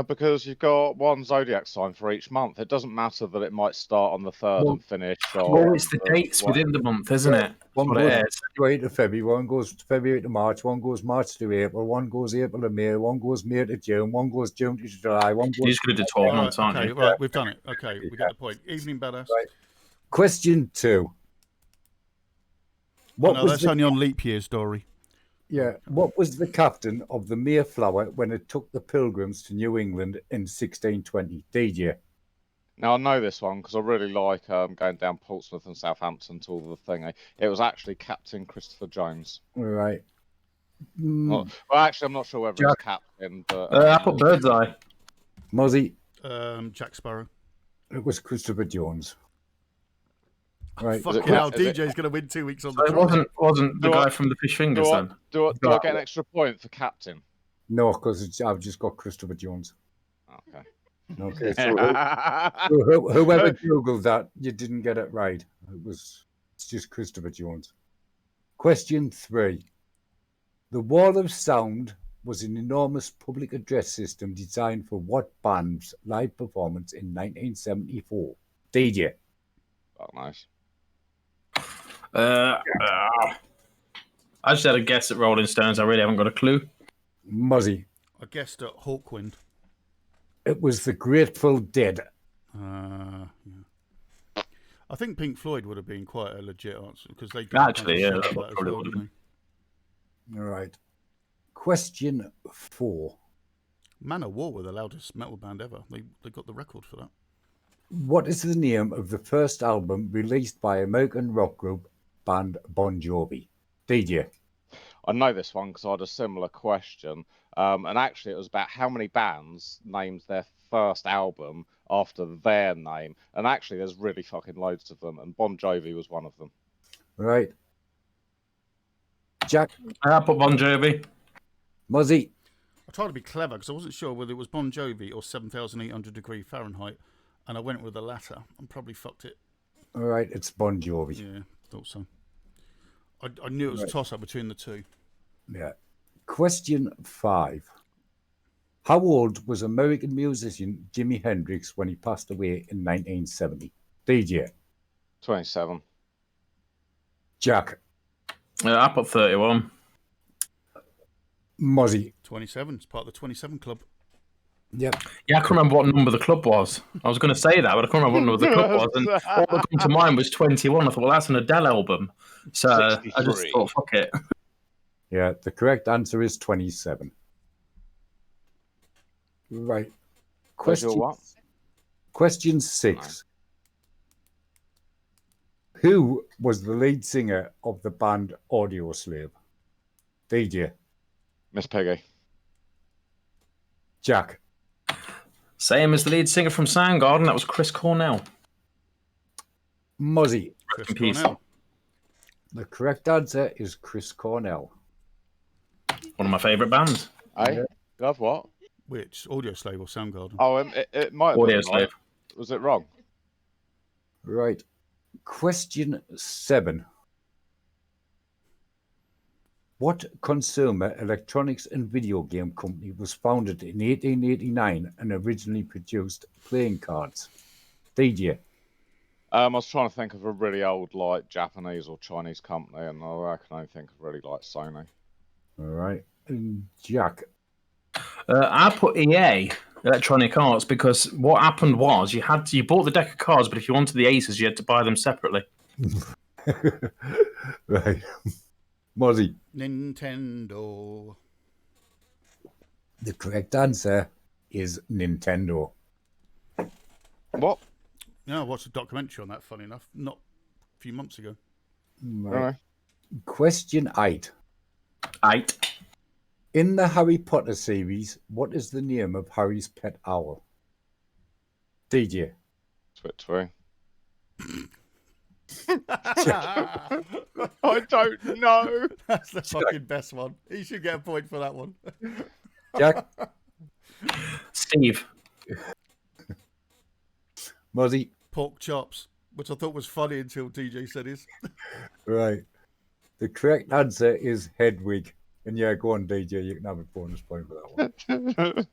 Because you've got one zodiac sign for each month. It doesn't matter that it might start on the 3rd and finish on. Well, it's the dates within the month, isn't it? One That's what goes it is. January to February, one goes February to March, one goes March to April, one goes April to May, one goes May to June, one goes June to July, one goes... You're just going to do 12 months, aren't Okay, you? right, we've done it. Okay, we get the point. Evening, badass. Right. Question 2. Oh, no, that's only on leap years, Dory. Yeah. What was the captain of the Mayflower when it took the Pilgrims to New England in 1620? DJ. Now, I know this one because I really like going down Portsmouth and Southampton to all the thingy. It was actually Captain Christopher Jones. All right. Well, actually, I'm not sure whether it's Captain, but... I put Birdseye. Muzzy. Jack Sparrow. It was Christopher Jones. Right. Fucking hell, DJ's going to win 2 weeks on the So it wasn't the guy from the Fish Fingers then? Do I get an extra point for Captain? No, because I've just got Christopher Jones. Okay. Okay. So whoever Googled that, you didn't get it right. It's just Christopher Jones. Question 3. The Wall of Sound was an enormous public address system designed for what band's live performance in 1974? DJ. Oh, nice. I just had a guess at Rolling Stones. I really haven't got a clue. Muzzy. I guessed at Hawkwind. It was the Grateful Dead. Yeah. I think Pink Floyd would have been quite a legit answer because they Actually, yeah, that that as probably well, would have didn't All right. Question 4. Manowar were the loudest metal band ever. They got the record for that. What is the name of the first album released by American rock group band Bon Jovi? DJ. I know this one because I had a similar question. And actually, it was about how many bands named their first album after their name. And actually, there's really fucking loads of them. And Bon Jovi was one of them. Right. Jack. I put Bon Jovi. Muzzy. I tried to be clever because I wasn't sure whether it was Bon Jovi or 7,800 degree Fahrenheit. And I went with the latter and probably fucked it. All right, it's Bon Jovi. Yeah, thought so. I knew it was a toss-up between the two. Yeah. Question 5. How old was American musician Jimi Hendrix when he passed away in 1970? DJ. 27. Jack. I put 31. Muzzy. 27. It's part of the 27 club. Yep. Yeah, I can't remember what number the club was. I was going to say that, but I can't remember what number the club was. And all that came to mind was 21. I thought, well, that's an Adele album. So I just thought, fuck it. Yeah, the correct answer is 27. Right. Question 6. Who was the lead singer of the band Audio Slave? DJ. Miss Piggy. Jack. Same as the lead singer from Soundgarden. That was Chris Cornell. Muzzy. Rest in peace. The correct answer is Chris Cornell. One of my favourite bands. Hey, love what? Which? Audio Slave or Soundgarden? Oh, it might have Audio been Slave. Right. Was it wrong? Right. Question 7. What consumer electronics and video game company was founded in 1889 and originally produced playing cards? DJ. I was trying to think of a really old, like, Japanese or Chinese company, and I can only think of really, like, Sony. All right. And Jack. I put EA, Electronic Arts, because what happened was you bought the deck of cards, but if you wanted the aces, you had to buy them separately. Right. Mozzie. Nintendo. The correct answer is Nintendo. What? Yeah, I watched a documentary on that, funny enough, not a few months ago. Right. Question 8. 8. In the Harry Potter series, what is the name of Harry's pet owl? DJ. Twit. I don't know. That's the fucking best one. He should get a point for that one. Jack. Steve. Muzzy. Pork chops, which I thought was funny until DJ said his. Right. The correct answer is Hedwig. And yeah, go on, DJ. You can have a bonus point for that one.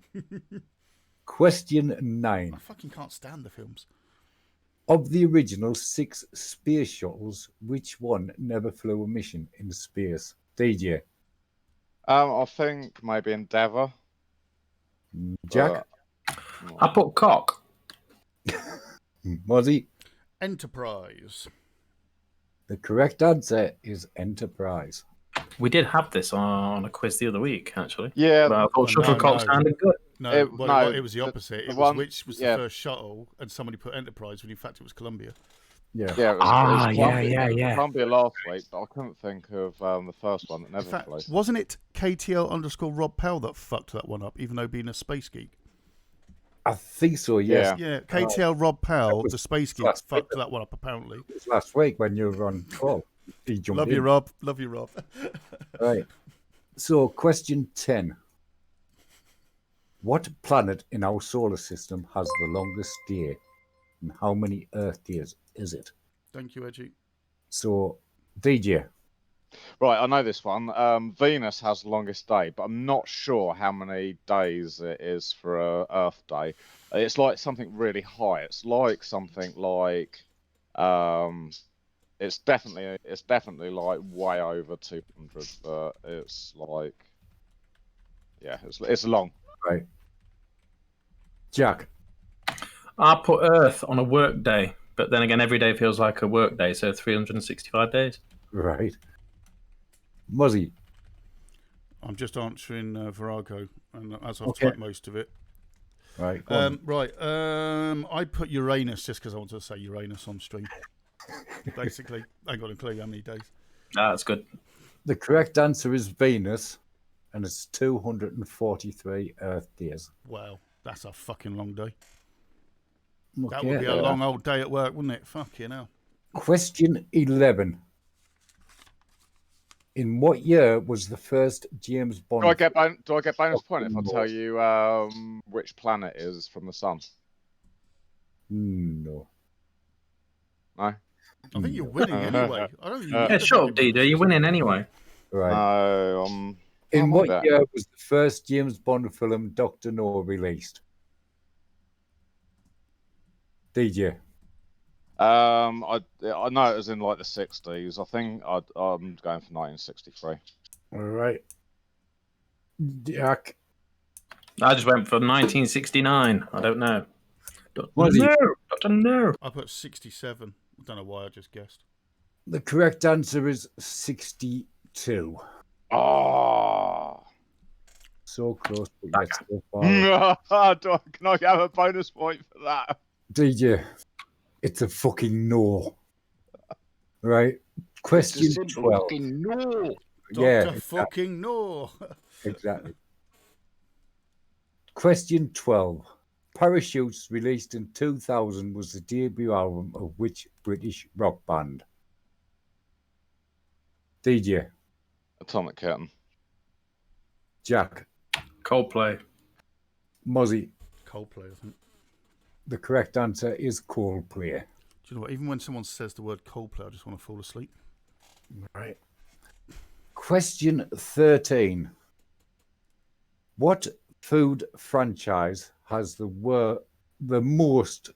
Question 9. I fucking can't stand the films. Of the original 6 space shuttles, which one never flew a mission in space? DJ. I think maybe Endeavour. Jack. I put cock. Muzzy. Enterprise. The correct answer is Enterprise. We did have this on a quiz the other week, actually. Yeah. But I thought shuttlecock sounded good. No, it was the opposite. It was one- which was the yeah. first shuttle, and somebody put Enterprise when in fact it was Columbia. Yeah. Yeah, it was, yeah. Columbia last week, but I couldn't think of the first one that In never fact, flew. wasn't it KTL_Rob Powell that fucked that one up, even though being a space geek? I think so, yes. Yeah, KTL Rob Powell, was the space geek, last fucked that one up apparently. It was last week when you were on call. He jumped Love you, in. Rob. Love you, Rob. Right. So, question 10. What planet in our solar system has the longest day? And how many Earth days is it? Thank you, Edgy. So, DJ. Right, I know this one. Venus has the longest day, but I'm not sure how many days it is for a Earth day. It's like something really high. It's like something like, it's definitely like way over 200, but it's like, yeah, it's long. Right. Jack. I put Earth on a work day, but then again, every day feels like a work day, so 365 days. Right. Muzzy. I'm just answering Virago, and as I've Okay. typed most of it. Right. Go on. Right. I put Uranus just because I wanted to say Uranus on stream. Basically, I ain't got a clue how many days. That's good. The correct answer is Venus, and it's 243 Earth days. Wow, that's a fucking long day. That Okay. would be a long old day at work, wouldn't it? Fucking hell. Question 11. In what year was the first James Bond? Do I get bonus point if I tell you which planet is from the sun? No. No. I think you're winning anyway. I don't think you Yeah, shut up, DJ. You're winning anyway. Right. No. In what that. year was the first James Bond film Dr. No released? DJ. I know it was in like the 60s. I think I'm going for 1963. All right. Jack. I just went for 1969. I don't know. What is it? Dr. No. I put 67. I don't know why I just guessed. The correct answer is 62. Oh. So close, but yet so far. Can I have a bonus point for that? DJ, it's a fucking no. Right. Question 12. Fucking no. Yeah. Dr. fucking no. Exactly. Question 12. Parachutes, released in 2000, was the debut album of which British rock band? DJ. Atomic Curtain. Jack. Coldplay. Muzzy. Coldplay, I think. The correct answer is Coldplay. Do you know what? Even when someone says the word Coldplay, I just want to fall asleep. Right. Question 13. What food franchise has the most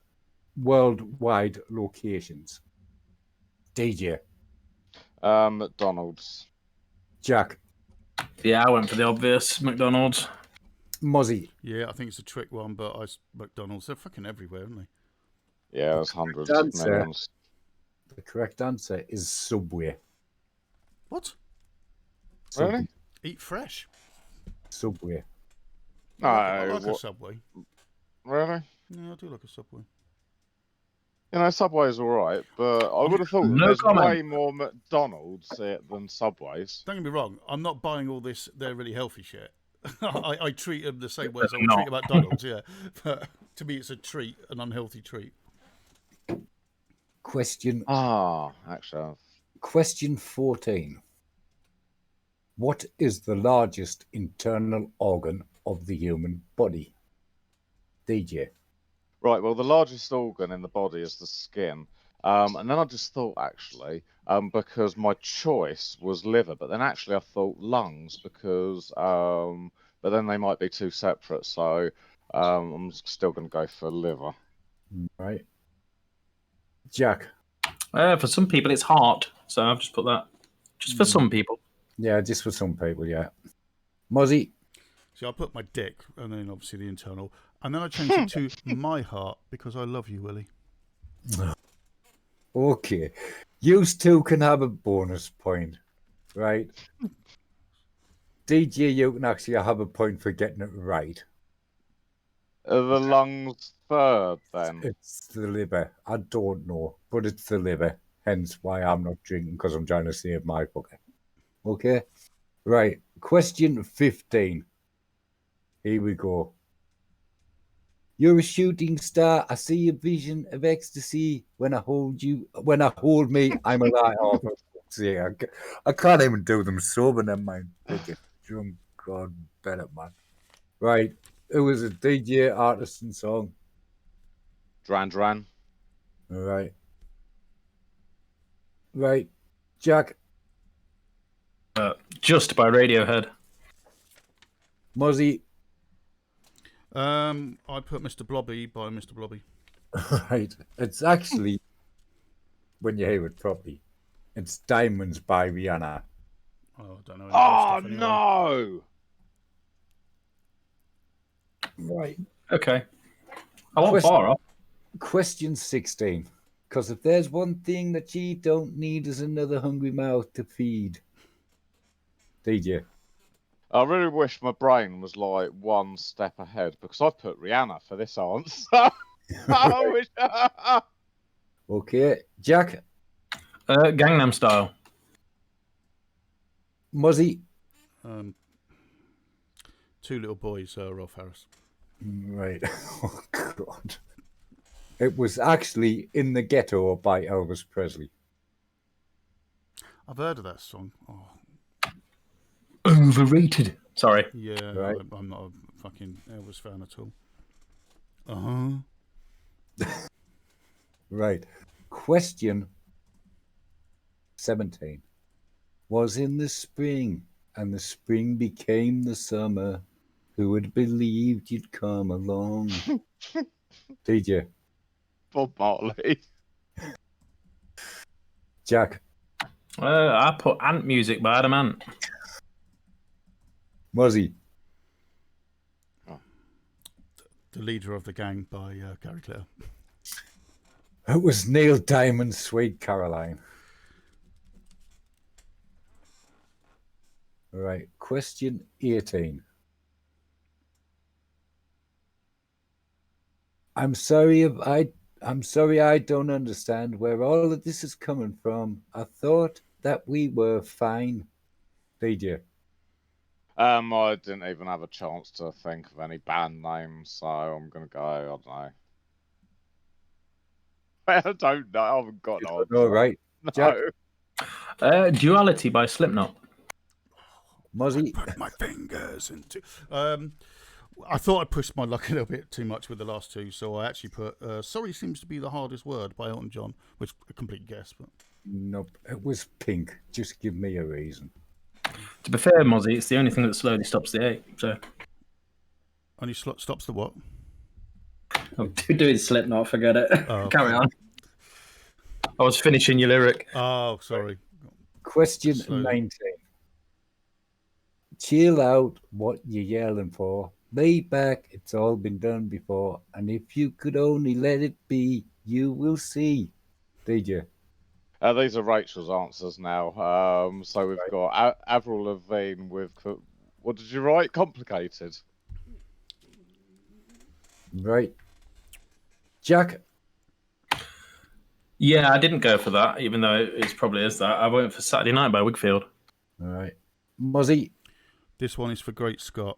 worldwide locations? DJ. McDonald's. Jack. Yeah, I went for the obvious McDonald's. Muzzy. Yeah, I think it's a trick one, but McDonald's, they're fucking everywhere, aren't they? Yeah, there's hundreds of millions. The correct answer is Subway. What? Really? Eat fresh. Subway. No. I like a Subway. Really? Yeah, I do like a Subway. You know, Subway's all right, but I would have thought there's way more McDonald's than Subways. Don't get me wrong, I'm not buying all this, they're really healthy shit. I treat them the same way as I would treat a McDonald's, yeah. But to me, it's a treat, an unhealthy treat. Question. Actually. Question 14. What is the largest internal organ of the human body? DJ. Right, well, the largest organ in the body is the skin. And then I just thought, actually, because my choice was liver, but then actually I thought lungs because, but then they might be two separate, so I'm still going to go for liver. Right. Jack. For some people, it's heart, so I've just put that. Just for some people. Yeah, just for some people, yeah. Mozzie. See, I put my dick, and then obviously the internal, and then I changed it to my heart because I love you, Willie. Okay. You two can have a bonus point, right? DJ, you can actually have a point for getting it right. Are the lungs third, then? It's the liver. I don't know, but it's the liver. Hence why I'm not drinking, because I'm trying to save my pocket. Okay? Right. Question 15. Here we go. You're a shooting star. I see a vision of ecstasy. When I hold you, when I hold me, I'm alive. Oh, for fuck's sake. I can't even do them sober, never mind. Fucking drunk. God, better, man. Right. It was a DJ artisan song. Duran Duran. All right. Right. Jack. Just by Radiohead. Mozzie. I put Mr. Blobby by Mr. Blobby. Right. It's actually, when you hear it properly, it's Diamonds by Rihanna. Oh, I don't know. Oh, no! Right. Okay. I won't far off. Question 16. Because if there's one thing that you don't need is another hungry mouth to feed. DJ. I really wish my brain was like one step ahead because I put Rihanna for this answer. I wish. Okay. Jack. Gangnam Style. Muzzy. Two Little Boys, Rolf Harris. Right. Oh, God. It was actually In the Ghetto by Elvis Presley. I've heard of that song. Oh. Overrated. Sorry. Yeah, Right. I'm not a fucking Elvis fan at all. Uh-huh. Right. Question 17. Was in the spring, and the spring became the summer. Who had believed you'd come along? DJ. Bob Marley. Jack. I put Ant Music by Adam Ant. Muzzy. The Leader of the Gang by Gary Clare. It was Neil Diamond's Sweet Caroline. Right. Question 18. I'm sorry I don't understand where all of this is coming from. I thought that we were fine. DJ. I didn't even have a chance to think of any band names, so I'm gonna go. I don't know. I don't know. I haven't got an answer. All right. Jack. No. Duality by Slipknot. Muzzy. Put my fingers into. I thought I pushed my luck a little bit too much with the last two, so I actually put "Sorry Seems to Be the Hardest Word" by Elton John, which a complete guess, but Nope. It was Pink. Just give me a reason. To be fair, Mozzie, it's the only thing that slowly stops the ache. So. Only stops the what? Oh, doing Slipknot, forget it. Oh, Carry on. I was finishing your lyric. Oh, sorry. Question 19. Chill out, what you yelling for? Lay back, it's all been done before. And if you could only let it be, you will see. DJ. These are Rachel's answers now. So we've got Avril Lavigne with, what did you write? Complicated. Right. Jack. Yeah, I didn't go for that, even though it probably is that. I went for Saturday Night by Wigfield. All right. Muzzy. This one is for Great Scott.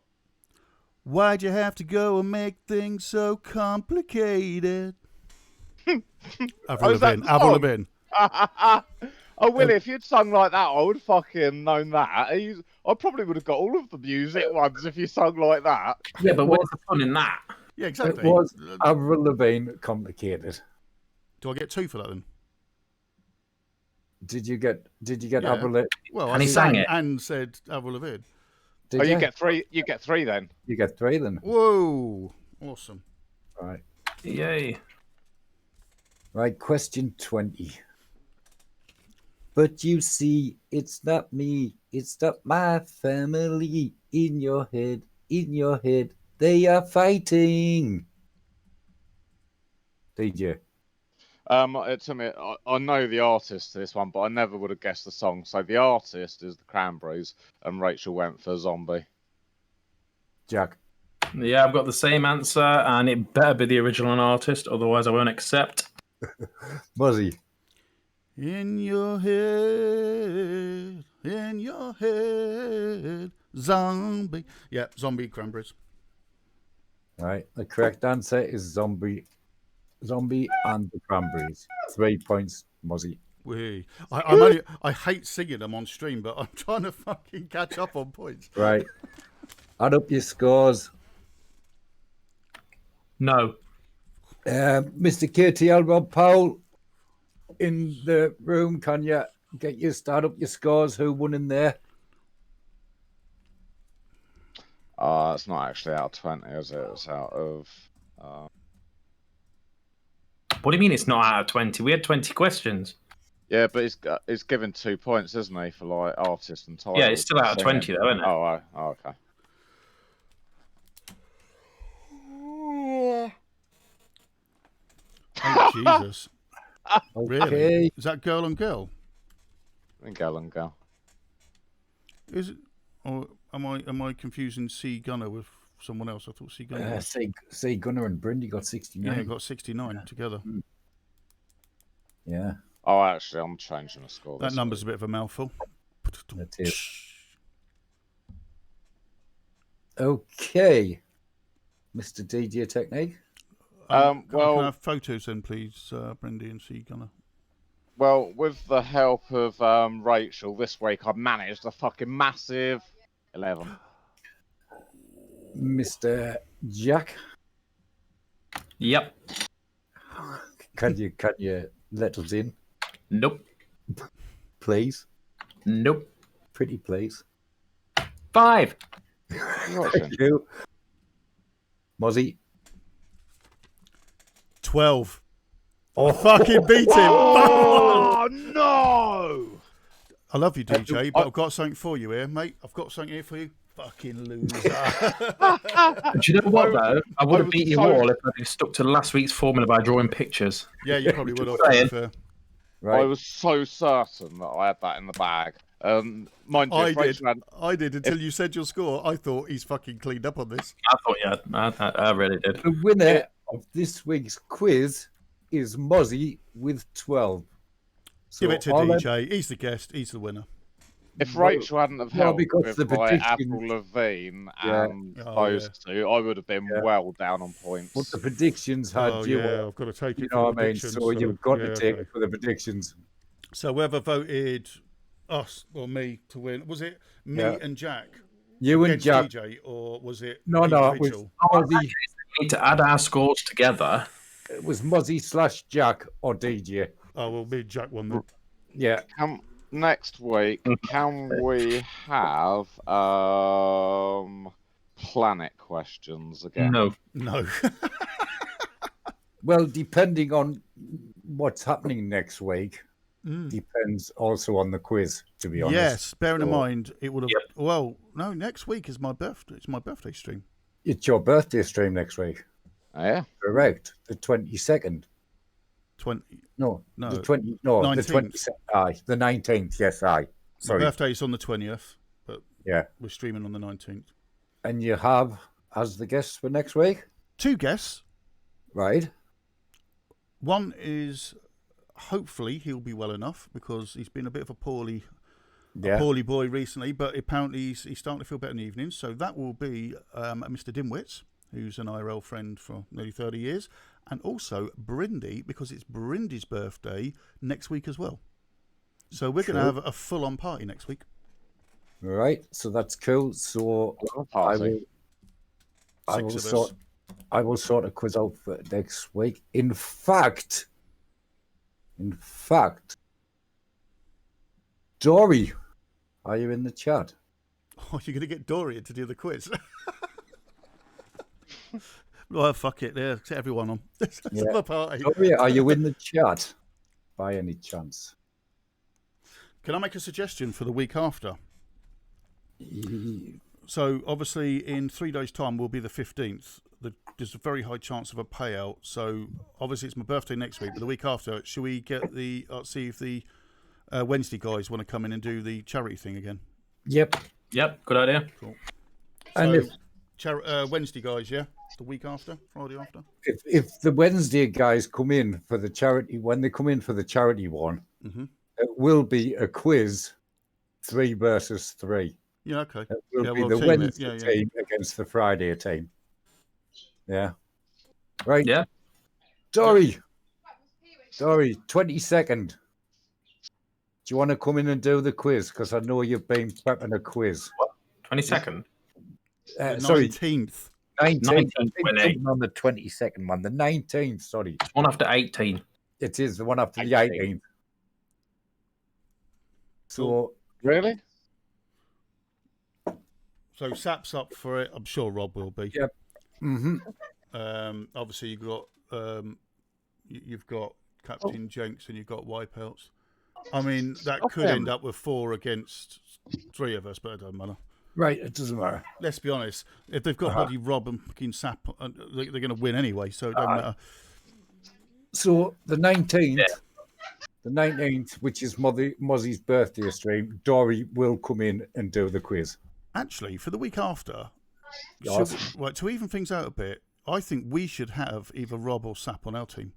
Why'd you have to go and make things so complicated? Avril Lavigne. Oh, Willie, if you'd sung like that, I would fucking known that. I probably would have got all of the music ones if you sung like that. Yeah, but what's the fun in that? Yeah, exactly. It was Avril Lavigne complicated. Do I get 2 for that then? Did you get Yeah. Avril Lavigne? Well, And I he sang sang it. and said Avril Lavigne. Did Oh, you get 3. You get 3 then. You get 3 then. Whoa! Awesome. Right. Yay. Right, question 20. But you see, it's not me, it's not my family. In your head, they are fighting. DJ. It took me. I know the artist to this one, but I never would have guessed the song. So the artist is the Cranberries, and Rachel went for Zombie. Jack. Yeah, I've got the same answer, and it better be the original artist, otherwise I won't accept. Buzzy. In your head, zombie. Yeah, Zombie Cranberries. Right, the correct answer is Zombie and the Cranberries. 3 points, Muzzy. I hate singing them on stream, but I'm trying to fucking catch up on points. Right. Add up your scores. No. Mr. KTL Rob Powell in the room, can you start up your scores? Who won in there? It's not actually out of 20, is it? It's out of. What do you mean it's not out of 20? We had 20 questions. Yeah, but he's given 2 points, isn't he, for like artist and title? Yeah, it's still out of 20 though, isn't it? Oh, okay. Oh, Jesus. Really? Okay. Is that girl and girl? I think girl and girl. Is it? Or am I confusing C Gunner with someone else? I thought C Gunner. Say Gunner and Brindy got 69. Yeah, got 69 together. Yeah. Oh, actually, I'm changing the score. That number's a bit of a mouthful. That's it. Okay. Mr. DJ Technique. Can I have photos then, please, Brindy and C Gunner? Well, with the help of Rachel, this week I've managed a fucking massive 11. Mr. Jack. Yep. Can you let us in? Nope. Please? Nope. Pretty please. 5. Thank you. Mozzie. 12. Oh, I fucking beat him. Oh, no! I love you, DJ, but I've got something for you here, mate. I've got something here for you. Fucking loser. Do you know what, though? I would have beat you all if I stuck to last week's formula by drawing pictures. Yeah, you probably would have. Right. I was so certain that I had that in the bag. Mind you, I did until you said your score. I thought he's fucking cleaned up on this. I thought you had. I really did. The winner of this week's quiz is Mozzie with 12. So give it to DJ. He's the guest. He's the winner. If Rachel hadn't have helped with like Avril Lavigne and those two, I would have been well down on points. But the predictions had you. Yeah, I've got to take it. You know what I mean? So you've got to take it for the predictions. So whoever voted us or me to win, was it me and Jack? You and Jack. DJ, or was it No, it was Mozzie. We need to add our scores together. It was Mozzie / Jack or DJ. Oh, well, me and Jack won then. Yeah. Next week, can we have planet questions again? No. Well, depending on what's happening next week, depends also on the quiz, to be honest. Yes, bearing in mind, it would have... Well, no, next week is my birthday. It's my birthday stream. It's your birthday stream next week. Oh, yeah? Correct. The 22nd. No. The 20. No, 19th. the 22nd. Aye, the 19th. Yes, aye. Sorry. My birthday's on the 20th, but yeah, we're streaming on the 19th. And you have as the guests for next week? 2 guests. Right. One is hopefully he'll be well enough because he's been a bit of a poorly boy recently, but apparently he's starting to feel better in the evenings. So that will be Mr. Dimwits, who's an IRL friend for nearly 30 years, and also Brindy, because it's Brindy's birthday next week as well. So we're going to have a full-on party next week. Right, so that's cool. So I will I will sort a quiz out for next week. In fact, Dory, are you in the chat? Oh, you're going to get Dorian to do the quiz. Well, fuck it. Yeah, set everyone on. Let's have a party. Dory, are you in the chat by any chance? Can I make a suggestion for the week after? So, obviously, in 3 days' time will be the 15th. There's a very high chance of a payout. So, obviously, it's my birthday next week, but the week after, should we get the see if the Wednesday guys want to come in and do the charity thing again? Yep. Yep. Good idea. Cool. And So, Wednesday guys, yeah, the week after, Friday after. If the Wednesday guys come in for the charity, when they come in for the charity one, it will be a quiz, 3 versus 3. Yeah, okay. It will Yeah, be we'll the team it. Wednesday Yeah, yeah. team against the Friday team. Yeah. Right. Yeah. Dory, 22nd. Do you want to come in and do the quiz? Because I know you've been prepping a quiz. 22nd? Sorry. 19th. 19th. On the 22nd one. The 19th, sorry. One after 18. It is the one after the 18th. So, really? So Sap's up for it. I'm sure Rob will be. Yep. Obviously, you've got Captain Jenks and you've got Wipeouts. I mean, that could end up with 4 against 3 of us, but it doesn't matter. Right, it doesn't matter. Let's be honest. If they've got bloody Rob and fucking Sap, they're going to win anyway, so it doesn't matter. So the 19th, which is Mozzie's birthday stream, Dory will come in and do the quiz. Actually, for the week after, Yes. to even things out a bit, I think we should have either Rob or Sap on our team.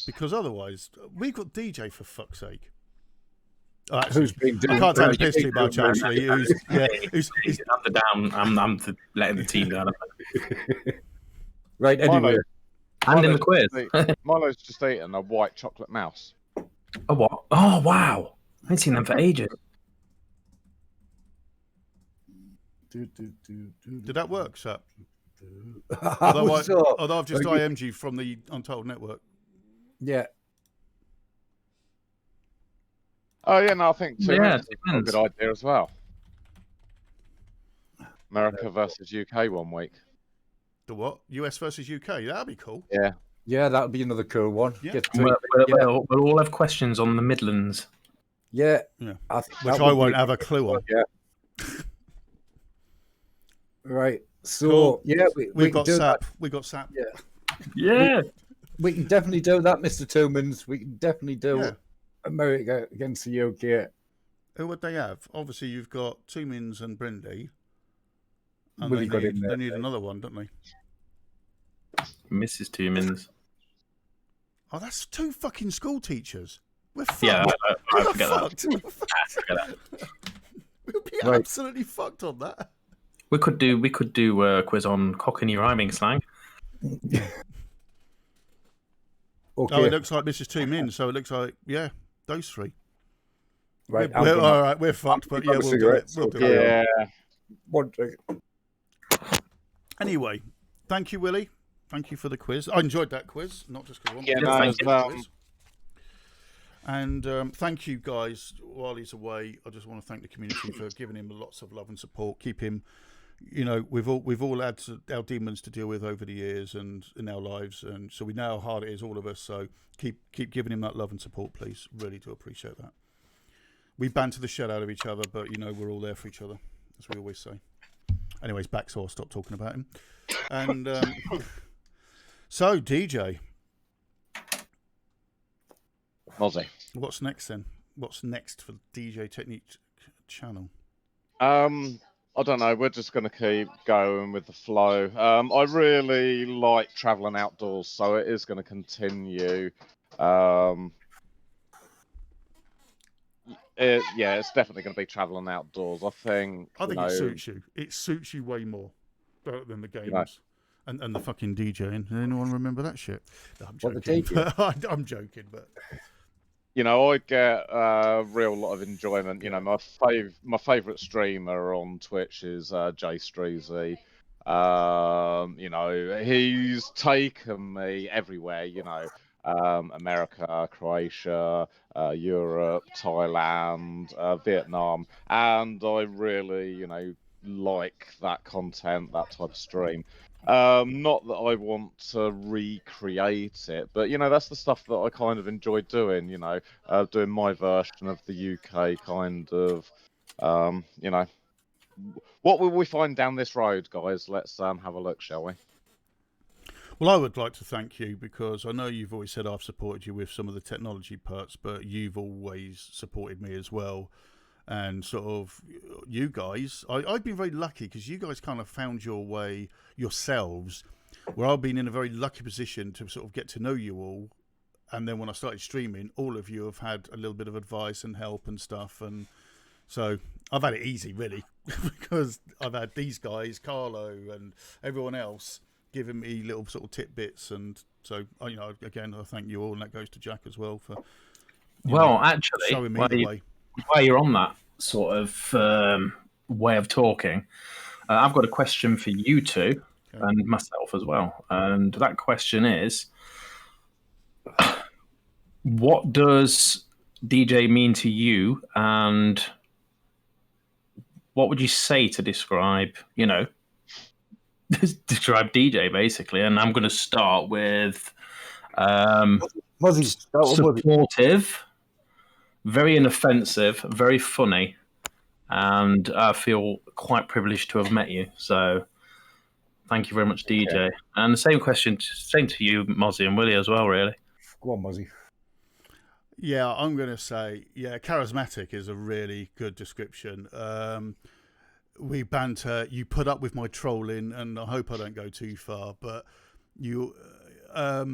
Because otherwise, we've got DJ for fuck's sake. Oh, actually, Who's been doing I can't take the piss too much, actually. He's up the down. I'm letting the team down. Right, anyway. And in the quiz. Milo's just eaten a white chocolate mouse. A what? Oh, wow. I haven't seen them for ages. Did that work, Sap? Although I've just IM'd you from the Untitled Network. Yeah. Oh, yeah, no, I think two Yeah, is a good idea as well. America versus UK one week. The what? US versus UK? That'd be cool. Yeah. Yeah, that would be another cool one. Yeah. Get We'll, to- we'll all have questions on the Midlands. Yeah. Yeah. Which I won't have a clue on. Yeah. Right. So, Cool. yeah, We've got do Sap. that. We've got Sap. Yeah. Yeah. We can definitely do that, Mr. Tillmans. We can definitely do Yeah. America against the UK. Who would they have? Obviously, you've got Toomins and Brindy. And Willie got in there. they need another one, don't they? Mrs. Toomins. Oh, that's 2 fucking school teachers. We're fucked. Yeah, I We're forget fucked. that. I forget that. We'll be Right. absolutely fucked on that. We could do a quiz on Cockney rhyming slang. Okay. Oh, it looks like Mrs. Toomins, so it looks like, yeah, those 3. Right. All right, we're fucked, but yeah, we'll do it. We'll do it. Yeah. One drink. Anyway, thank you, Willie. Thank you for the quiz. I enjoyed that quiz, not just because Yeah, no, as well. And thank you, guys. While he's away, I just want to thank the community for giving him lots of love and support. Keep him, we've all had our demons to deal with over the years and in our lives, and so we know how hard it is, all of us. So keep giving him that love and support, please. Really do appreciate that. We banter the shit out of each other, but we're all there for each other, as we always say. Anyways, back, so I'll stop talking about him. And so, DJ. Mozzie. What's next then? What's next for the DJ Technique channel? I don't know. We're just going to keep going with the flow. I really like travelling outdoors, so it is going to continue. It's definitely going to be travelling outdoors. I think it suits you. It suits you way more than the games and the fucking DJing. Anyone remember that shit? No, I'm joking. I'm joking, but You know, I get a real lot of enjoyment. You know, my favourite streamer on Twitch is Jay Streezy. You know, he's taken me everywhere. You know, America, Croatia, Europe, Thailand, Vietnam, and I really, you know, like that content, that type of stream. Not that I want to recreate it, but you know, that's the stuff that I kind of enjoy doing. You know, doing my version of the UK kind of, you know, what will we find down this road, guys? Let's have a look, shall we? Well, I would like to thank you because I know you've always said I've supported you with some of the technology parts, but you've always supported me as well. And sort of you guys, I've been very lucky because you guys kind of found your way yourselves, where I've been in a very lucky position to sort of get to know you all. And then when I started streaming, all of you have had a little bit of advice and help and stuff. And so I've had it easy, really, because I've had these guys, Carlo and everyone else, giving me little sort of tidbits. And so, you know, again, I thank you all. And that goes to Jack as well for Actually, showing me the way. While you're on that sort of way of talking, I've got a question for you two and myself as well. And that question is, what does DJ mean to you, and what would you say to describe, you know, describe DJ basically? And I'm going to start with supportive, very inoffensive, very funny, and I feel quite privileged to have met you. So thank you very much, DJ. Okay. And the same question, same to you, Mozzie and Willie as well, really. Go on, Mozzie. Yeah, I'm going to say, yeah, charismatic is a really good description. We banter, you put up with my trolling, and I hope I don't go too far, but you're a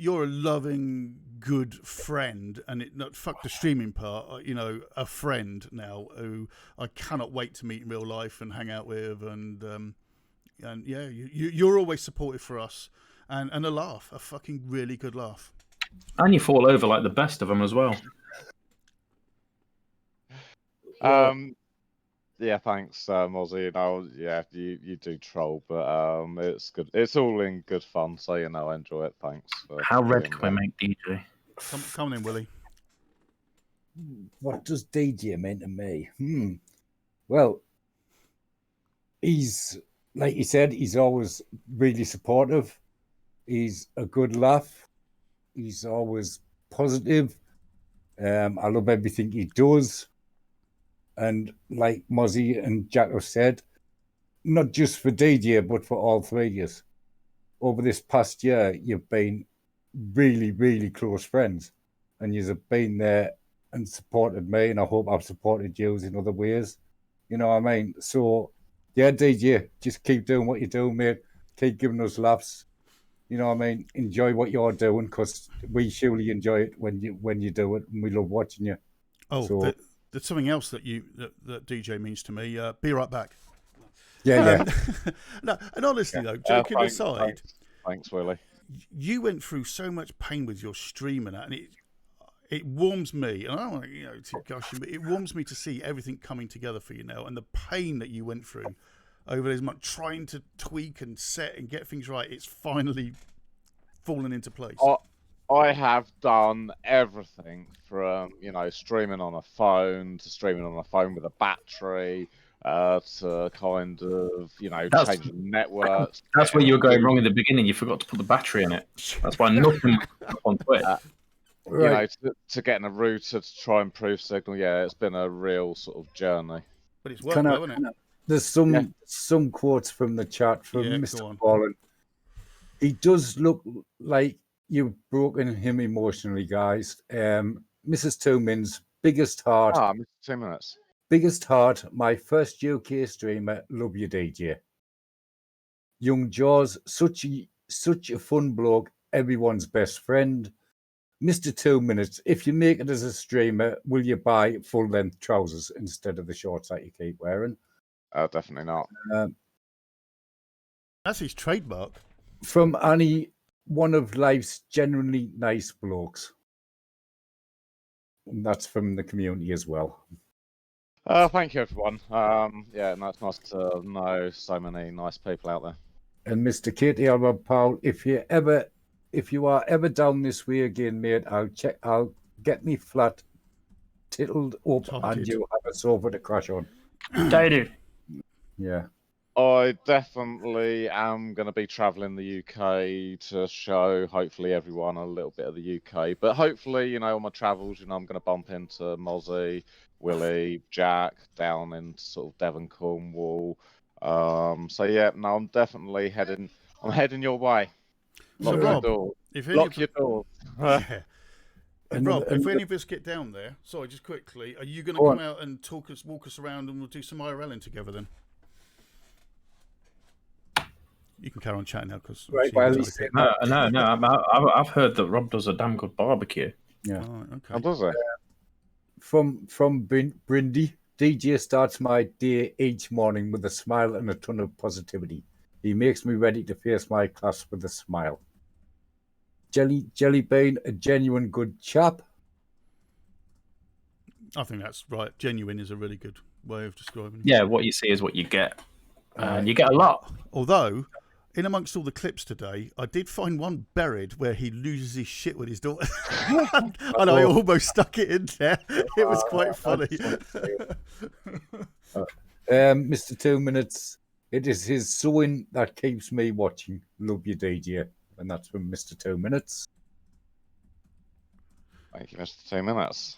loving, good friend, and fuck the streaming part, you know, a friend now who I cannot wait to meet in real life and hang out with, and yeah, you're always supportive for us, and a laugh, a fucking really good laugh. And you fall over like the best of them as well. Yeah, thanks, Mozzie. You know, yeah, you do troll, but it's good. It's all in good fun, so you know, I enjoy it. Thanks. How red can we make DJ? Come in, Willie. What does DJ mean to me? Well, he's, like you said, he's always really supportive. He's a good laugh. He's always positive. I love everything he does. And like Mozzie and Jack have said, not just for DJ, but for all three of you. Over this past year, you've been really, really close friends. And you've been there and supported me, and I hope I've supported you in other ways. You know what I mean? So, yeah, DJ, just keep doing what you do, mate. Keep giving us laughs. You know what I mean? Enjoy what you're doing, because we surely enjoy it when you do it, and we love watching you. Oh, so, there's something else that that DJ means to me. Be right back. Yeah. No, and honestly though, joking aside, thanks, Willie. You went through so much pain with your stream and that, and it warms me. And I don't want to, to gush, but it warms me to see everything coming together for you now, and the pain that you went through over this month, trying to tweak and set and get things right. It's finally fallen into place. I have done everything from, you know, streaming on a phone to streaming on a phone with a battery to kind of, you know, changing networks. That's where you were going wrong in the beginning. You forgot to put the battery in it. That's why nothing on Twitch. Right. You know, to getting a router to try and improve signal. Yeah, it's been a real sort of journey. But it's worked well, isn't it? There's some quotes from the chat from Mr. Fallen. He does look like you've broken him emotionally, guys. Mrs. Two-Min's biggest heart. Mr. 2 minutes. Biggest heart, my first UK streamer, love you, DJ. Young Jaws, such a fun bloke, everyone's best friend. Mr. 2 minutes, if you make it as a streamer, will you buy full-length trousers instead of the shorts that you keep wearing? Definitely not. That's his trademark. From Annie, one of life's genuinely nice blokes. And that's from the community as well. Thank you, everyone. Yeah, no, it's nice to know so many nice people out there. And Mr. Katie Albert Powell, if you are ever down this way again, mate, I'll get me flat tittled up and you have a sofa to crash on. Dated. Yeah. I definitely am going to be travelling the UK to show, hopefully, everyone a little bit of the UK. But hopefully, on my travels, I'm going to bump into Mozzie, Willie, Jack, down in sort of Devon, Cornwall. So yeah, no, I'm definitely heading your way. So, Lock Rob, your door. if any Lock of your door. Yeah. And Rob, if any of us get down there, sorry, just quickly, are you going to Go come on. out and walk us around, and we'll do some IRLing together then? You can carry on chatting now because Right, well, no. I've heard that Rob does a damn good barbecue. Yeah. Oh, okay. How does it? From Brindy, DJ starts my day each morning with a smile and a ton of positivity. He makes me ready to face my class with a smile. Jelly Bean, a genuine good chap. I think that's right. Genuine is a really good way of describing it. Yeah, what you see is what you get. And you get a lot. Although, in amongst all the clips today, I did find one buried where he loses his shit with his daughter. And I almost stuck it in there. It was quite funny. Mr. 2 Minutes, it is his sewing that keeps me watching. Love you, DJ. And that's from Mr. 2 Minutes. Thank you, Mr. 2 Minutes.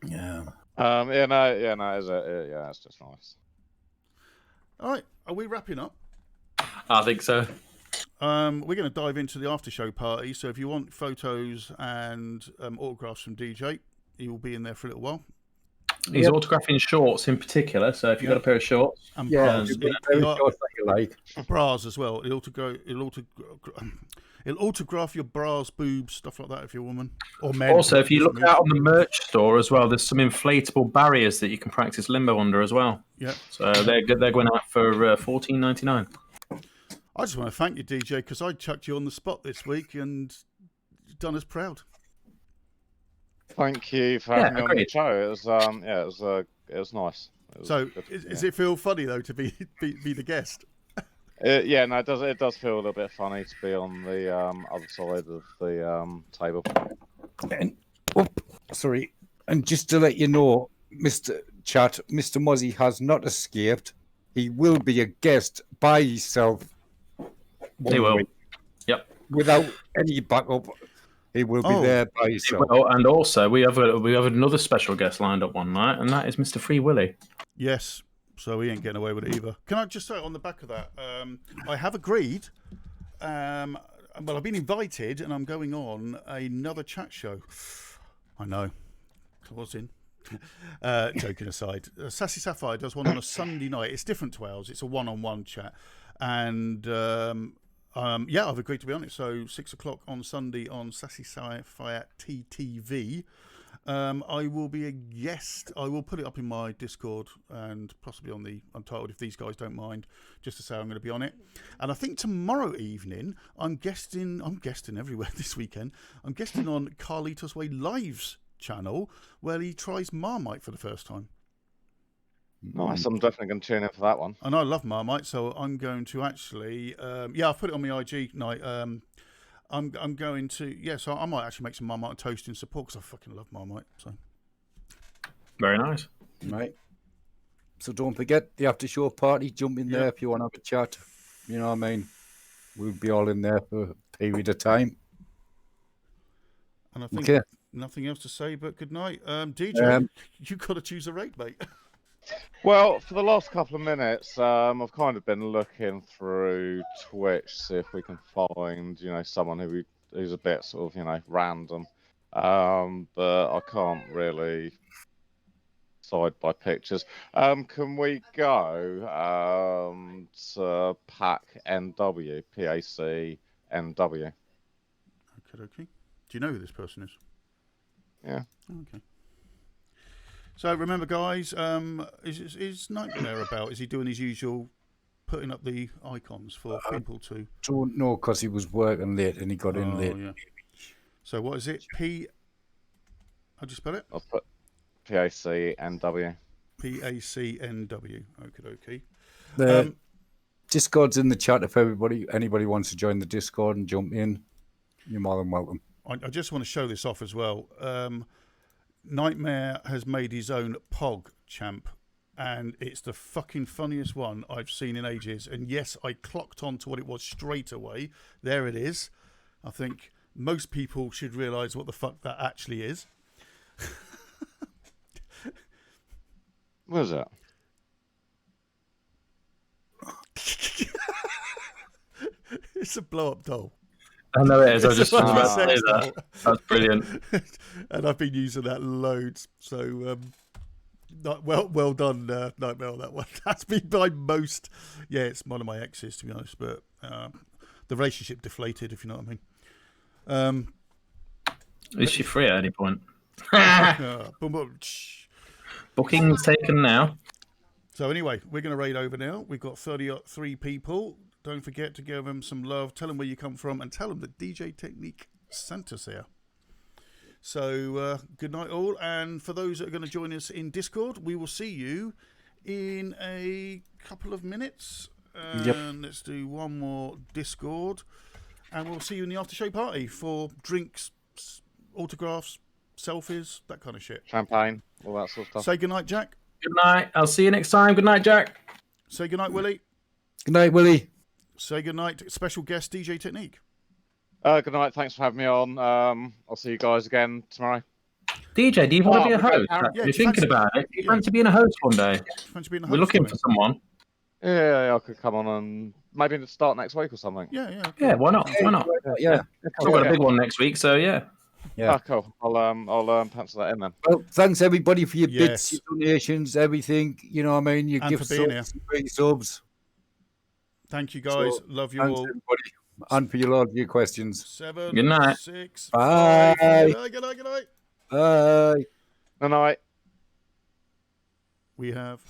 Yeah. It's just nice. All right, are we wrapping up? I think so. We're going to dive into the after show party. So if you want photos and autographs from DJ, he will be in there for a little while. He's autographing shorts in particular. So if you've got a pair of shorts, and bras, bras as well. It'll autograph your bras, boobs, stuff like that if you're a woman or men. Also, if you look out on the merch store as well, there's some inflatable barriers that you can practice limbo under as well. Yeah. So they're going out for $14.99. I just want to thank you, DJ, because I chucked you on the spot this week and done us proud. Thank you for having me on the show. It was nice. Does it feel funny though to be the guest? Yeah, no, it does feel a little bit funny to be on the other side of the table. Sorry, and just to let you know, Mr. Mozzie has not escaped. He will be a guest by himself. He will. Yep. Without any backup, he will be there by himself. Well, and also we have another special guest lined up one night, and that is Mr. Free Willy. Yes. So he ain't getting away with it either. Can I just say on the back of that, I have agreed. Well, I've been invited, and I'm going on another chat show. I know. I was in. Joking aside, Sassy Sapphire does one on a Sunday night. It's different to ours. It's a one-on-one chat, and I've agreed to be on it. So 6 o'clock on Sunday on Sassy Sapphire TTV. I will be a guest. I will put it up in my Discord and possibly on the Untitled if these guys don't mind, just to say I'm going to be on it. And I think tomorrow evening I'm guesting everywhere this weekend. I'm guesting on Carlitos Way Live's channel where he tries Marmite for the first time. Nice. I'm definitely going to tune in for that one. And I love Marmite, so I'm going to actually I've put it on my IG night. I'm going to, so I might actually make some Marmite toast in support because I fucking love Marmite. So very nice, right? So don't forget the after show party. Jump in there if you want to have a chat. You know what I mean? We'll be all in there for a period of time. And I think nothing else to say but good night, DJ. You've got to choose a rate, mate. Well, for the last couple of minutes, I've kind of been looking through Twitch, see if we can find, someone who's a bit sort of, random. But I can't really decide by pictures. Can we go to PAC NW, PAC-NW? Okay. Do you know who this person is? Yeah. Okay. So remember, guys, is Nightmare about? Is he doing his usual, putting up the icons for people to? Don't know because he was working late and he got in late. Yeah. So what is it? How'd you spell it? I'll put PACNW. PACNW. Okay. The Discord's in the chat if anybody wants to join the Discord and jump in. You're more than welcome. I just want to show this off as well. Nightmare has made his own Pog champ, and it's the fucking funniest one I've seen in ages. And yes, I clocked on to what it was straight away. There it is. I think most people should realise what the fuck that actually is. What is that? It's a blow-up doll. I know it is. I was It's just a about to fucking say sex that. doll. That's brilliant. And I've been using that loads. So, well done, Nightmare, on that one. That's been my most. Yeah, it's one of my exes, to be honest. But the relationship deflated, if you know what I mean. Is she free at any point? Boom, boom. Booking's taken now. So anyway, we're going to raid over now. We've got 33 people. Don't forget to give them some love. Tell them where you come from and tell them that DJ Technique sent us here. So good night all. And for those that are going to join us in Discord, we will see you in a couple of minutes. And let's do one more Discord. And we'll see you in the after show party for drinks, autographs, selfies, that kind of shit. Champagne, all that sort of stuff. Say goodnight, Jack. Good night. I'll see you next time. Good night, Jack. Say goodnight, Willie. Good night, Willie. Say goodnight, special guest DJ Technique. Good night. Thanks for having me on. I'll see you guys again tomorrow. DJ, do you want to be a host? Yeah, You're thinking about it. You fancy being a host one day? We're looking for someone. Yeah, I could come on and maybe start next week or something. Yeah, why not? Why not? Yeah. We've got a big one next week, so yeah. Yeah. Cool. I'll pencil that in then. Well, thanks everybody for your Yes. bits, your donations, everything. You know what I mean? Your And gift for being subs, free subs. Thank you, guys. So, Love you thanks all. everybody. And for your questions. 7, Good night. 6, Bye. 5. Good night, good night, good night. Bye. Good night. We have